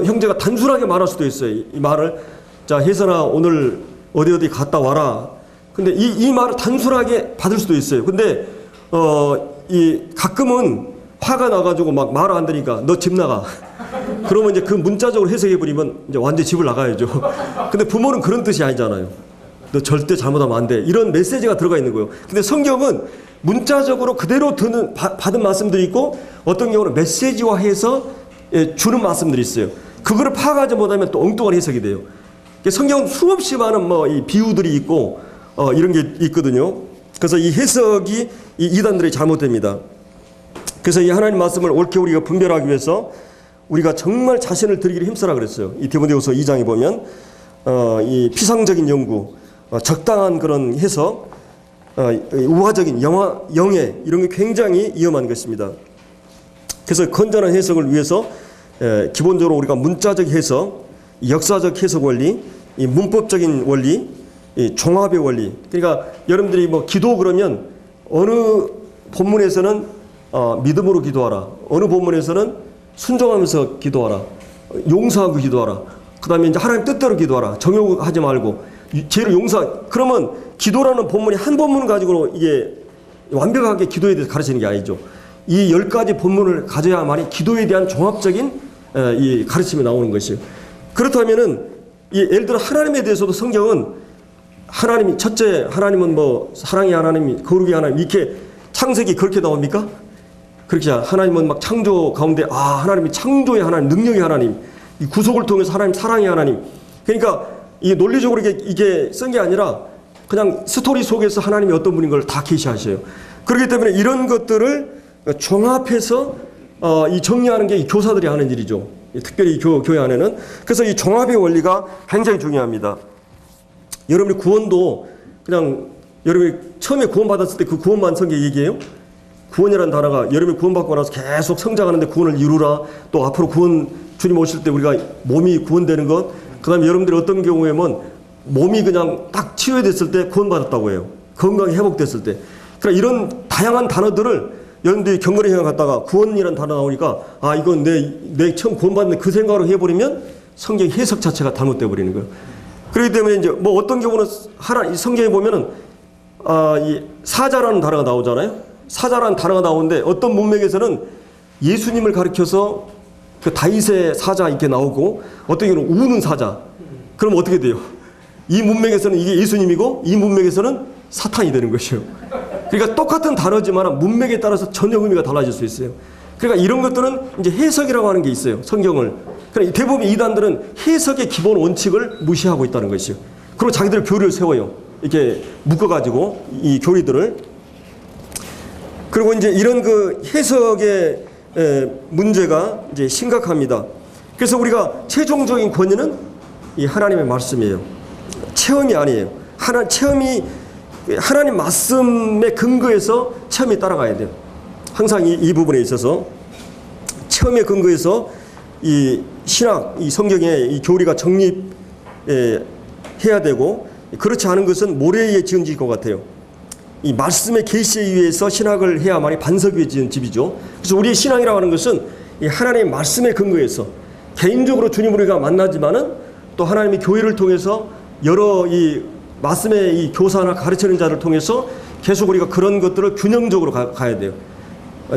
형제가 단순하게 말할 수도 있어요. 이 말을 자 혜선아 오늘 어디 갔다 와라. 근데 이 말을 단순하게 받을 수도 있어요. 근데 이 가끔은 화가 나가지고 막 말을 안 들으니까 너 집 나가. 그러면 이제 그 문자적으로 해석해 버리면 이제 완전 집을 나가야죠. 근데 부모는 그런 뜻이 아니잖아요. 너 절대 잘못하면 안 돼. 이런 메시지가 들어가 있는 거예요. 근데 성경은 문자적으로 그대로 받은 말씀들이 있고 어떤 경우는 메시지화해서 주는 말씀들이 있어요. 그거를 파악하지 못하면 또 엉뚱한 해석이 돼요. 성경은 수없이 많은 이 비유들이 있고 이런 게 있거든요. 그래서 이 해석이 이 이단들이 잘못됩니다. 그래서 이 하나님 말씀을 옳게 우리가 분별하기 위해서 우리가 정말 자신을 드리기를 힘쓰라 그랬어요. 이 디모데후서 2장에 보면 이 피상적인 연구, 적당한 그런 해석, 우화적인 영예 이런 게 굉장히 위험한 것입니다. 그래서 건전한 해석을 위해서 기본적으로 우리가 문자적 해석, 역사적 해석 원리, 이 문법적인 원리, 이 종합의 원리. 그러니까 여러분들이 기도 그러면 어느 본문에서는 믿음으로 기도하라. 어느 본문에서는 순종하면서 기도하라. 용서하고 기도하라. 그 다음에 이제 하나님 뜻대로 기도하라. 정욕하지 말고 죄를 그러면 기도라는 본문이 한 본문 가지고 이게 완벽하게 기도에 대해서 가르치는 게 아니죠. 이 10가지 본문을 가져야만이 기도에 대한 종합적인 이 가르침이 나오는 것이에요. 그렇다면은 예를 들어 하나님에 대해서도 성경은 하나님이 첫째 하나님은 사랑의 하나님, 거룩의 하나님 이렇게 창세기 그렇게 나옵니까? 그렇게 하나님은 막 창조 가운데 하나님이 창조의 하나님, 능력의 하나님, 이 구속을 통해서 하나님 사랑의 하나님. 그러니까 이 논리적으로 이게 쓴 게 아니라 그냥 스토리 속에서 하나님이 어떤 분인 걸 다 계시하셔요. 그렇기 때문에 이런 것들을 종합해서 이 정리하는 게 이 교사들이 하는 일이죠. 특별히 교회 안에는. 그래서 이 종합의 원리가 굉장히 중요합니다. 여러분이 구원도 그냥 여러분이 처음에 구원받았을 때 그 구원만 성경 얘기해요? 구원이라는 단어가 여러분이 구원받고 나서 계속 성장하는데 구원을 이루라. 또 앞으로 구원 주님 오실 때 우리가 몸이 구원되는 것. 그 다음에 여러분들이 어떤 경우에는 몸이 그냥 딱 치유됐을 때 구원받았다고 해요. 건강이 회복됐을 때. 그러니까 이런 다양한 단어들을 여러분들이 경건의 시간 갔다가 구원이라는 단어 나오니까 이건 내 처음 구원받는 그 생각으로 해버리면 성경 해석 자체가 잘못돼 버리는 거예요. 그렇기 때문에 이제 어떤 경우는 성경에 보면은 이 사자라는 단어가 나오잖아요. 사자라는 단어가 나오는데 어떤 문맥에서는 예수님을 가리켜서 그 다윗의 사자 이렇게 나오고 어떤 경우는 우는 사자. 그럼 어떻게 돼요? 이 문맥에서는 이게 예수님이고 이 문맥에서는 사탄이 되는 것이에요. 그러니까 똑같은 단어지만 문맥에 따라서 전혀 의미가 달라질 수 있어요. 그러니까 이런 것들은 이제 해석이라고 하는 게 있어요. 성경을. 그러니까 대부분 이단들은 해석의 기본 원칙을 무시하고 있다는 것이요. 그리고 자기들 교리를 세워요. 이렇게 묶어가지고 이 교리들을. 그리고 이제 이런 그 해석의 문제가 이제 심각합니다. 그래서 우리가 최종적인 권위는 이 하나님의 말씀이에요. 체험이 아니에요. 체험이 하나님 말씀의 근거에서 체험이 따라가야 돼요. 항상 이 부분에 있어서 체험의 근거에서 이 신학, 이 성경의 이 교리가 정립해야 되고 그렇지 않은 것은 모래 위에 지은 집일 것 같아요. 이 말씀의 계시에 의해서 신학을 해야만이 반석 위에 지은 집이죠. 그래서 우리의 신앙이라고 하는 것은 이 하나님의 말씀의 근거에서 개인적으로 주님을 우리가 만나지만은 또 하나님의 교회를 통해서 여러 이 말씀의 이 교사나 가르치는 자를 통해서 계속 우리가 그런 것들을 균형적으로 가야 돼요.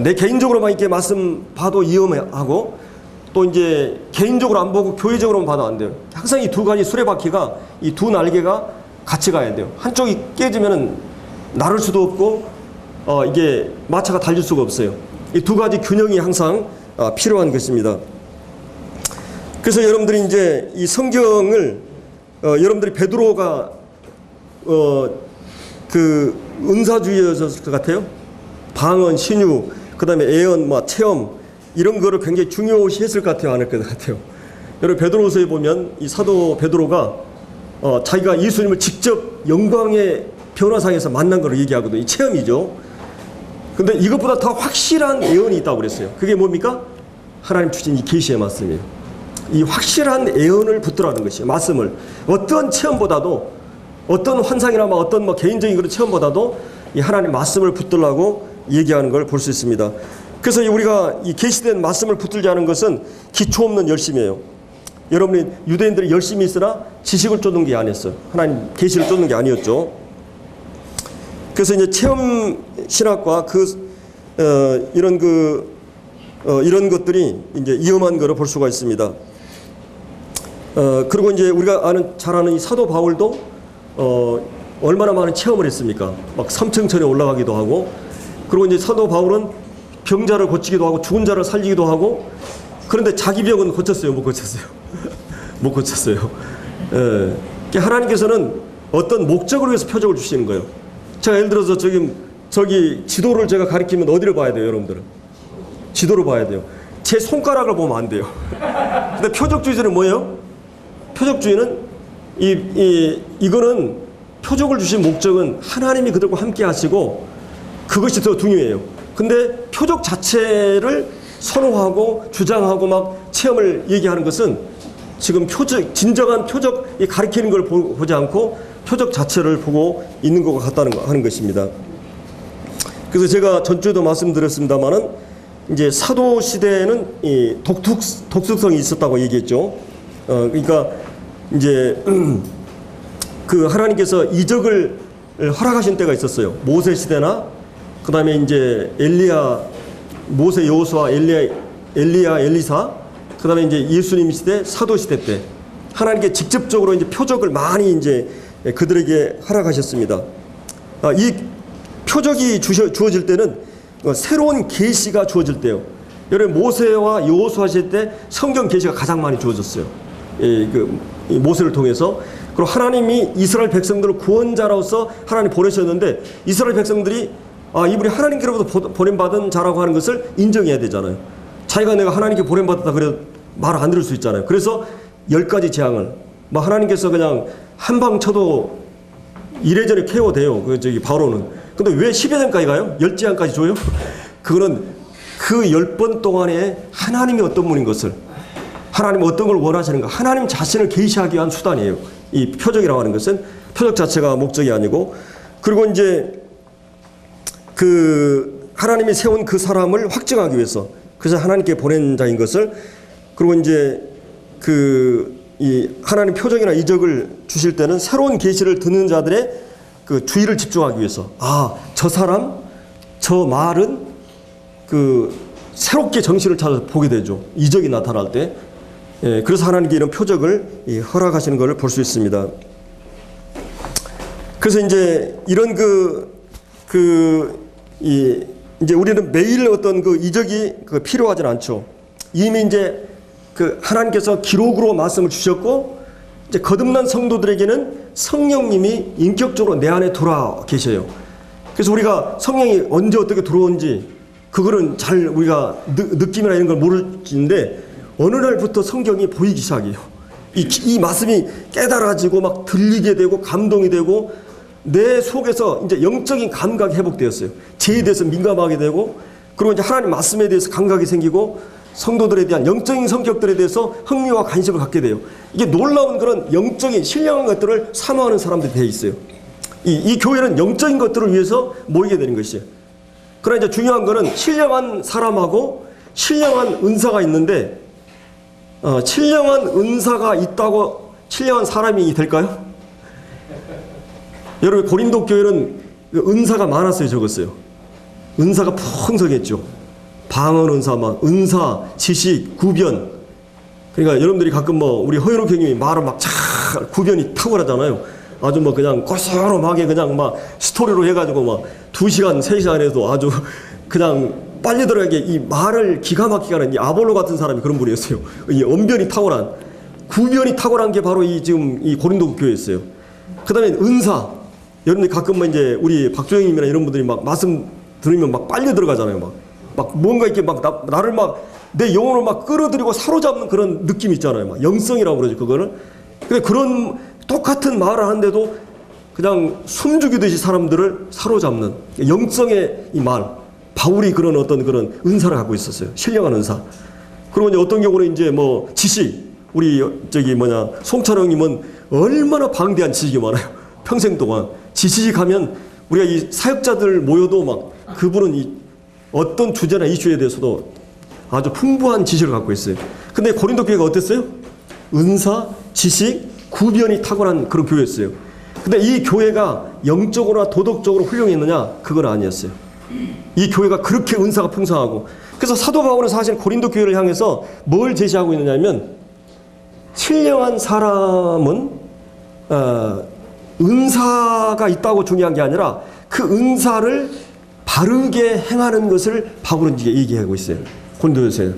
내 개인적으로만 이렇게 말씀 봐도 위험하고 또 이제 개인적으로 안 보고 교회적으로만 봐도 안 돼요. 항상 이 두 가지 수레바퀴가 이 두 날개가 같이 가야 돼요. 한쪽이 깨지면은 나를 수도 없고 이게 마차가 달릴 수가 없어요. 이 두 가지 균형이 항상 필요한 것입니다. 그래서 여러분들이 이제 이 성경을 여러분들이 베드로가 그 은사주의였을 것 같아요. 방언, 신유, 그 다음에 예언, 체험 이런 거를 굉장히 중요시했을 것 같아요, 안 할 것 같아요. 여러분 베드로서에 보면 이 사도 베드로가 자기가 예수님을 직접 영광의 변화상에서 만난 걸 얘기하거든요. 이 체험이죠. 근데 이것보다 더 확실한 예언이 있다고 그랬어요. 그게 뭡니까? 하나님 주신 이 계시의 말씀이에요. 이 확실한 예언을 붙들라는 것이에요. 말씀을 어떤 체험보다도, 어떤 환상이나 어떤 개인적인 그런 체험보다도 이 하나님 말씀을 붙들라고 얘기하는 걸 볼 수 있습니다. 그래서 우리가 이 계시된 말씀을 붙들지 않은 것은 기초 없는 열심이에요. 여러분이 유대인들이 열심히 있으나 지식을 쫓는 게 아니었어요. 하나님 계시를 쫓는 게 아니었죠. 그래서 이제 체험 신학과 이런 것들이 이제 위험한 거를 볼 수가 있습니다. 그리고 이제 우리가 잘 아는 이 사도 바울도 얼마나 많은 체험을 했습니까? 막 삼층천에 올라가기도 하고, 그리고 이제 사도 바울은 병자를 고치기도 하고 죽은 자를 살리기도 하고, 그런데 자기 병은 고쳤어요? 못 고쳤어요? 못 고쳤어요. 하나님께서는 어떤 목적을 위해서 표적을 주시는 거예요. 제가 예를 들어서 저기 지도를 제가 가리키면 어디를 봐야 돼요, 여러분들은? 지도를 봐야 돼요. 제 손가락을 보면 안 돼요. 근데 표적주의자는 뭐예요? 표적주의는 이거는 표적을 주신 목적은 하나님이 그들과 함께 하시고 그것이 더 중요해요. 근데 표적 자체를 선호하고 주장하고 막 체험을 얘기하는 것은 지금 진정한 표적이 가리키는 걸 보지 않고 표적 자체를 보고 있는 것 같다는 것입니다. 그래서 제가 전주에도 말씀드렸습니다만은 이제 사도 시대에는 이 독특성이 있었다고 얘기했죠. 그러니까 이제 그 하나님께서 이적을 허락하신 때가 있었어요. 모세 시대나 그 다음에 이제 모세 여호수아 엘리야 엘리사, 그 다음에 이제 예수님 시대 사도 시대 때 하나님께 직접적으로 이제 표적을 많이 이제 그들에게 허락하셨습니다. 이 표적이 주어질 때는 새로운 계시가 주어질 때요. 여러분 모세와 여호수아 시대 때 성경 계시가 가장 많이 주어졌어요. 모세를 통해서. 그리고 하나님이 이스라엘 백성들을 구원자로서 하나님 보내셨는데 이스라엘 백성들이 이분이 하나님께로부터 보냄받은 자라고 하는 것을 인정해야 되잖아요. 자기가 내가 하나님께 보냄받았다 그래 말 안 들을 수 있잖아요. 그래서 10가지 재앙을 하나님께서 그냥 한 방 쳐도 이래저래 케어돼요. 바로는. 근데 왜 10회장까지 가요? 10재앙까지 줘요? 그거는 그 10번 동안에 하나님이 어떤 분인 것을, 하나님이 어떤 걸 원하시는가, 하나님 자신을 계시하기 위한 수단이에요. 이 표적이라고 하는 것은 표적 자체가 목적이 아니고, 그리고 이제 하나님이 세운 그 사람을 확증하기 위해서, 그래서 하나님께 보낸 자인 것을, 그리고 이제 이 하나님 표적이나 이적을 주실 때는 새로운 계시를 듣는 자들의 그 주의를 집중하기 위해서, 저 사람, 저 말은 새롭게 정신을 찾아서 보게 되죠. 이적이 나타날 때. 그래서 하나님께 이런 표적을 허락하시는 것을 볼 수 있습니다. 그래서 이제 이런 이제 우리는 매일 어떤 이적이 필요하진 않죠. 이미 이제 하나님께서 기록으로 말씀을 주셨고, 이제 거듭난 성도들에게는 성령님이 인격적으로 내 안에 들어와 계셔요. 그래서 우리가 성령이 언제 어떻게 들어온지 그거는 잘 우리가 느낌이나 이런 걸 모르는데 어느 날부터 성경이 보이기 시작해요. 이 말씀이 깨달아지고 막 들리게 되고 감동이 되고 내 속에서 이제 영적인 감각이 회복되었어요. 죄에 대해서 민감하게 되고, 그리고 이제 하나님 말씀에 대해서 감각이 생기고 성도들에 대한 영적인 성격들에 대해서 흥미와 관심을 갖게 돼요. 이게 놀라운 그런 영적인 신령한 것들을 사모하는 사람들이 되어 있어요. 이 교회는 영적인 것들을 위해서 모이게 되는 것이에요. 그러나 이제 중요한 거는 신령한 사람하고 신령한 은사가 있는데, 신령한 은사가 있다고 신령한 사람이 될까요? 여러분 고린도 교회는 은사가 많았어요, 적었어요? 은사가 풍성했죠. 방언 은사, 은사, 지식, 구변. 그러니까 여러분들이 가끔 우리 허연욱 형님이 말을 구변이 탁월하잖아요. 아주 그냥 고스름하게 그냥 스토리로 해가지고 2시간, 3시간 해도 아주 그냥 빨리 들어가게 이 말을 기가 막히게 하는 이 아볼로 같은 사람이 그런 분이었어요. 이 언변이 탁월한, 구변이 탁월한 게 바로 지금 이 고린도 교회였어요. 그 다음에 은사. 여러분들 가끔 이제 우리 박조영님이나 이런 분들이 막 말씀 들으면 막 빨려 들어가잖아요. 막 뭔가 이렇게 막 나를 막 내 영혼을 막 끌어들이고 사로잡는 그런 느낌 있잖아요. 막 영성이라고 그러죠, 그거는. 근데 그런 똑같은 말을 하는데도 그냥 숨죽이듯이 사람들을 사로잡는 영성의 이 말. 바울이 그런 어떤 그런 은사를 갖고 있었어요. 신령한 은사. 그리고 이제 어떤 경우는 이제 뭐 지식. 우리 송찬영님은 얼마나 방대한 지식이 많아요. 평생 동안. 지식 하면 우리가 이 사역자들 모여도 막 그분은 이 어떤 주제나 이슈에 대해서도 아주 풍부한 지식을 갖고 있어요. 근데 고린도 교회가 어땠어요? 은사, 지식, 구변이 탁월한 그런 교회였어요. 근데 이 교회가 영적으로나 도덕적으로 훌륭했느냐? 그건 아니었어요. 이 교회가 그렇게 은사가 풍성하고, 그래서 사도 바울은 사실 고린도 교회를 향해서 뭘 제시하고 있느냐면, 신령한 사람은 은사가 있다고 중요한 게 아니라 그 은사를 바르게 행하는 것을 바울은 이제 얘기하고 있어요. 고린도서에.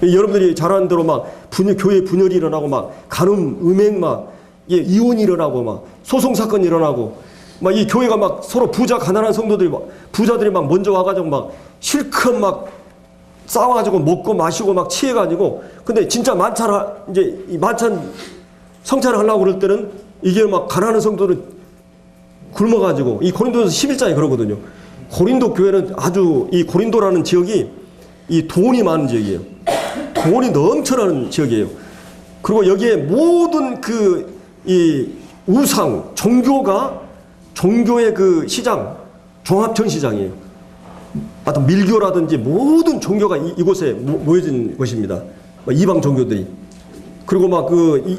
여러분들이 잘 아는 대로 막 교회 분열이 일어나고 막 간음, 음행 막 이혼이 일어나고 막 소송 사건이 일어나고 막 이 교회가 막 서로 부자 가난한 성도들이 막 부자들이 막 먼저 와가지고 막 실컷 막 싸워가지고 먹고 마시고 막 취해가지고, 근데 진짜 이제 이 만찬 성찬을 하려고 그럴 때는 이게 막 가난한 성도들은 굶어가지고, 이 고린도서 11장에 그러거든요. 고린도 교회는 아주, 이 고린도라는 지역이 이 돈이 많은 지역이에요. 돈이 넘쳐나는 지역이에요. 그리고 여기에 모든 이 우상, 종교의 그 시장, 종합전 시장이에요. 어떤 밀교라든지 모든 종교가 이곳에 모여진 것입니다. 이방 종교들이. 그리고 막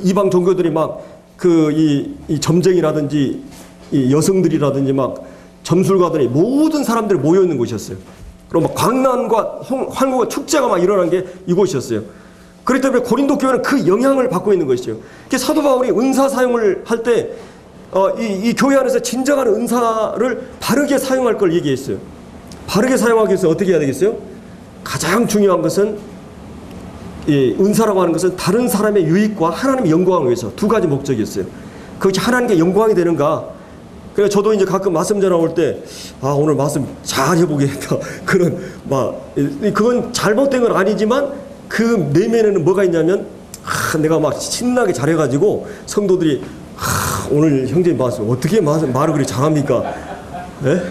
이방 종교들이 막 이 점쟁이라든지 이 여성들이라든지 막 점술가들이 모든 사람들이 모여 있는 곳이었어요. 그리고 막 광란과 환구가 축제가 막 일어난 게 이곳이었어요. 그렇기 때문에 고린도 교회는 그 영향을 받고 있는 것이죠. 사도 바울이 은사 사용을 할 때 이 교회 안에서 진정한 은사를 바르게 사용할 걸 얘기했어요. 바르게 사용하기 위해서 어떻게 해야 되겠어요? 가장 중요한 것은, 이 은사라고 하는 것은 다른 사람의 유익과 하나님의 영광을 위해서 두 가지 목적이었어요. 그것이 하나님께 영광이 되는가? 그래서 저도 이제 가끔 말씀 전하올 때, 오늘 말씀 잘 해보겠다. 그건 잘못된 건 아니지만 그 내면에는 뭐가 있냐면, 내가 막 신나게 잘해가지고 성도들이, 오늘 형제님 말씀 어떻게 말을 그렇게 잘합니까? 예?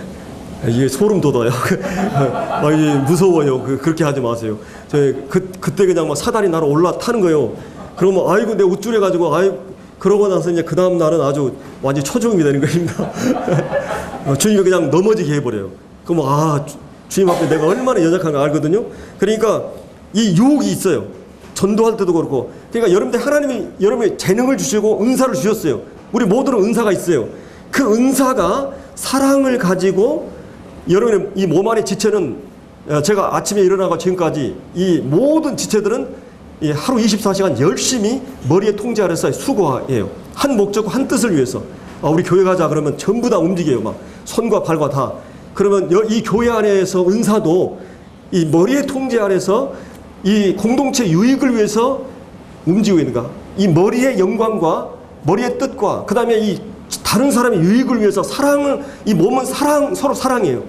이게 소름 돋아요. 이게 무서워요. 그렇게 하지 마세요. 그때 그냥 막 사단이 나로 올라타는 거예요. 그러면 아이고 내 우쭐해가지고 그러고 나서 이제 그 다음 날은 아주 완전 초조음이 되는 것입니다. 주님이 그냥 넘어지게 해버려요. 그러면 주님 앞에 내가 얼마나 연약한가 알거든요. 그러니까 이 유혹이 있어요. 전도할 때도 그렇고. 그러니까 하나님이 여러분의 재능을 주시고 은사를 주셨어요. 우리 모두는 은사가 있어요. 그 은사가 사랑을 가지고, 여러분의 이 몸 안의 지체는, 제가 아침에 일어나고 지금까지 이 모든 지체들은 이 하루 24시간 열심히 머리의 통제 아래서 수고해요. 한 목적과 한 뜻을 위해서. 우리 교회 가자 그러면 전부 다 움직여요. 막 손과 발과 다. 그러면 이 교회 안에서 은사도 이 머리의 통제 아래서 이 공동체 유익을 위해서 움직이고 있는가. 이 머리의 영광과 머리의 뜻과 그 다음에 이 다른 사람의 유익을 위해서 이 몸은 서로 사랑해요.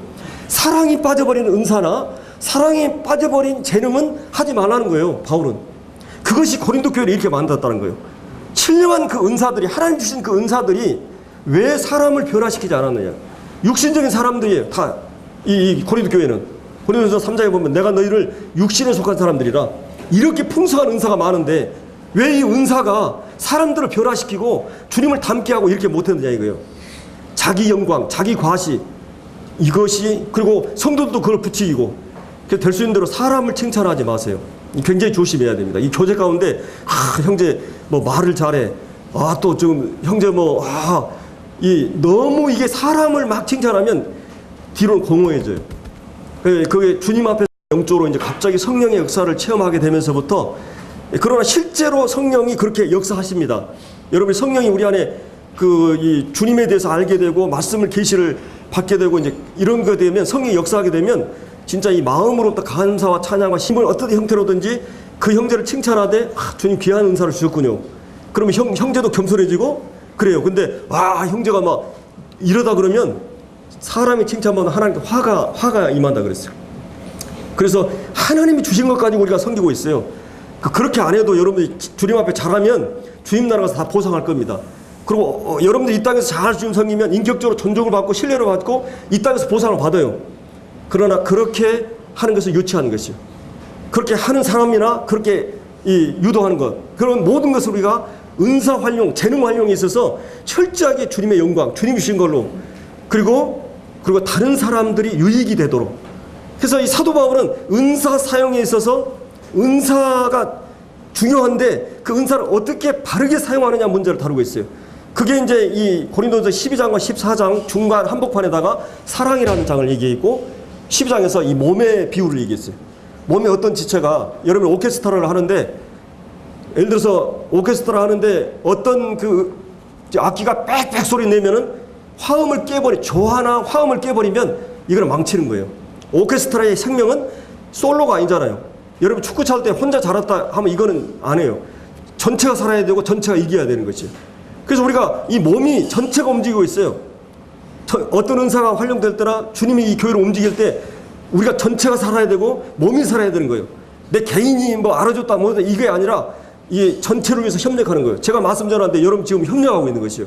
사랑이 빠져버리는 은사나 사랑이 빠져버린 재능은 하지 말라는 거예요, 바울은. 그것이 고린도 교회를 이렇게 만들었다는 거예요. 신령한 그 은사들이, 하나님 주신 그 은사들이 왜 사람을 변화시키지 않았느냐. 육신적인 사람들이에요, 다. 이 고린도 교회는. 고린도서 3장에 보면 내가 너희를 육신에 속한 사람들이라. 이렇게 풍성한 은사가 많은데 왜 이 은사가 사람들을 변화시키고 주님을 닮게 하고 이렇게 못했느냐 이거예요. 자기 영광, 자기 과시, 이것이, 그리고 성도들도 그걸 부추기고. 될 수 있는 대로 사람을 칭찬하지 마세요. 굉장히 조심해야 됩니다. 이 교제 가운데 형제 말을 잘해, 또 좀 형제 너무 이게 사람을 막 칭찬하면 뒤로는 공허해져요. 그게 주님 앞에서 영적으로 이제 갑자기 성령의 역사를 체험하게 되면서부터, 그러나 실제로 성령이 그렇게 역사하십니다. 여러분, 성령이 우리 안에 이 주님에 대해서 알게 되고 말씀을 계시를 받게 되고 이제 이런 거 되면, 성령이 역사하게 되면 진짜 이 마음으로부터 감사와 찬양과 힘을 어떤 형태로든지 그 형제를 칭찬하되, 주님 귀한 은사를 주셨군요. 그러면 형제도 겸손해지고 그래요. 근데 형제가 막 이러다 그러면 사람이 칭찬받는 하나님께 화가 임한다 그랬어요. 그래서 하나님이 주신 것 가지고 우리가 섬기고 있어요. 그렇게 안 해도 여러분들이 주님 앞에 잘하면 주님 나라 가서 다 보상할 겁니다. 그리고 여러분들이 이 땅에서 잘 주님 섬기면 인격적으로 존중을 받고 신뢰를 받고 이 땅에서 보상을 받아요. 그러나 그렇게 하는 것을 유치하는 것이요. 그렇게 하는 사람이나 그렇게 유도하는 것, 그런 모든 것을 우리가 은사 활용, 재능 활용에 있어서 철저하게 주님의 영광, 주님이 주신 걸로 그리고 다른 사람들이 유익이 되도록. 그래서 이 사도 바울은 은사 사용에 있어서 은사가 중요한데 그 은사를 어떻게 바르게 사용하느냐 문제를 다루고 있어요. 그게 이제 이 고린도서 12장과 14장 중간 한복판에다가 사랑이라는 장을 얘기했고 12장에서 이 몸의 비유를 얘기했어요. 몸의 어떤 지체가 여러분 오케스트라를 하는데 예를 들어서 오케스트라 하는데 어떤 그 악기가 빽빽 소리 내면은 화음을 조화나 화음을 깨버리면 이거는 망치는 거예요. 오케스트라의 생명은 솔로가 아니잖아요. 여러분 축구 찰 때 혼자 잘했다 하면 이거는 안 해요. 전체가 살아야 되고 전체가 이겨야 되는 거지. 그래서 우리가 이 몸이 전체가 움직이고 있어요. 어떤 은사가 활용될 때나 주님이 이 교회를 움직일 때 우리가 전체가 살아야 되고 몸이 살아야 되는 거예요. 내 개인이 뭐 알아줬다 뭐 이게 아니라 이 전체를 위해서 협력하는 거예요. 제가 말씀 전하는데 여러분 지금 협력하고 있는 것이요.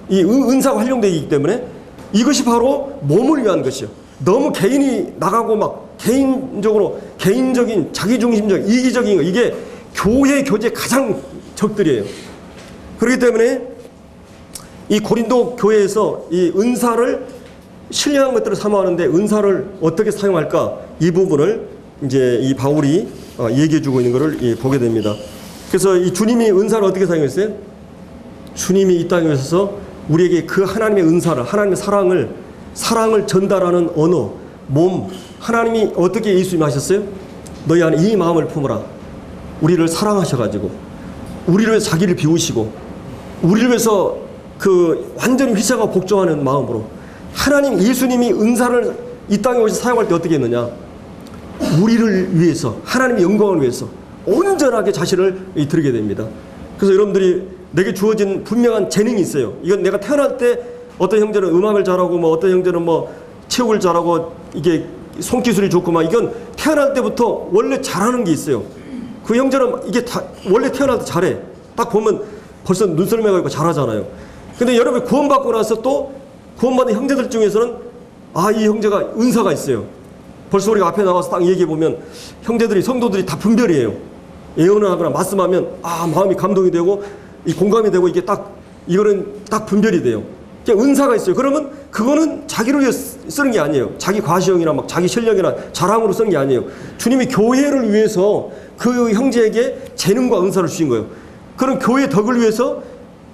이 은사가 활용되기 때문에 이것이 바로 몸을 위한 것이요. 너무 개인이 나가고 막 개인적인 자기중심적 이기적인 거 이게 교회 교제 가장 적들이에요. 그렇기 때문에 이 고린도 교회에서 이 은사를 신령한 것들을 사모하는데 은사를 어떻게 사용할까 이 부분을 이제 이 바울이 얘기해주고 있는 것을 보게 됩니다. 그래서 이 주님이 은사를 어떻게 사용했어요? 주님이 이 땅에 오셔서 우리에게 그 하나님의 은사를 하나님의 사랑을 전달하는 언어, 몸 하나님이 어떻게 예수님이 하셨어요? 너희 안에 이 마음을 품으라. 우리를 사랑하셔가지고 우리를 위해서 자기를 비우시고 우리를 위해서 그 완전히 희생하고 복종하는 마음으로 하나님 예수님이 은사를 이 땅에 오셔서 사용할 때 어떻게 했느냐? 우리를 위해서 하나님의 영광을 위해서 온전하게 자신을 드리게 됩니다. 그래서 여러분들이 내게 주어진 분명한 재능이 있어요. 이건 내가 태어날 때 어떤 형제는 음악을 잘하고 뭐 어떤 형제는 뭐 체육을 잘하고 이게 손기술이 좋고 막 이건 태어날 때부터 원래 잘하는 게 있어요. 그 형제는 이게 다 원래 태어날 때 잘해. 딱 보면 벌써 눈썰매가 있고 잘하잖아요. 근데 여러분 구원받고 나서 또 구원받은 형제들 중에서는 이 형제가 은사가 있어요. 벌써 우리가 앞에 나와서 딱 얘기해 보면 형제들이 성도들이 다 분별이에요. 예언을 하거나 말씀하면 마음이 감동이 되고 이 공감이 되고 이거는 딱 분별이 돼요. 은사가 있어요. 그러면 그거는 자기를 위해 쓰는 게 아니에요. 자기 과시형이나 막 자기 실력이나 자랑으로 쓰는 게 아니에요. 주님이 교회를 위해서 그 형제에게 재능과 은사를 주신 거예요. 그런 교회의 덕을 위해서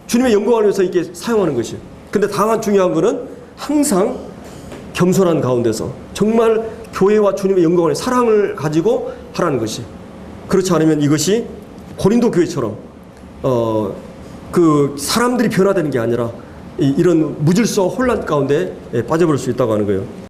주님의 영광을 위해서 이렇게 사용하는 것이에요. 근데 다만 중요한 거는 항상 겸손한 가운데서 정말 교회와 주님의 영광을 사랑을 가지고 하라는 것이. 그렇지 않으면 이것이 고린도 교회처럼 그 사람들이 변화되는 게 아니라 이런 무질서 혼란 가운데 빠져버릴 수 있다고 하는 거예요.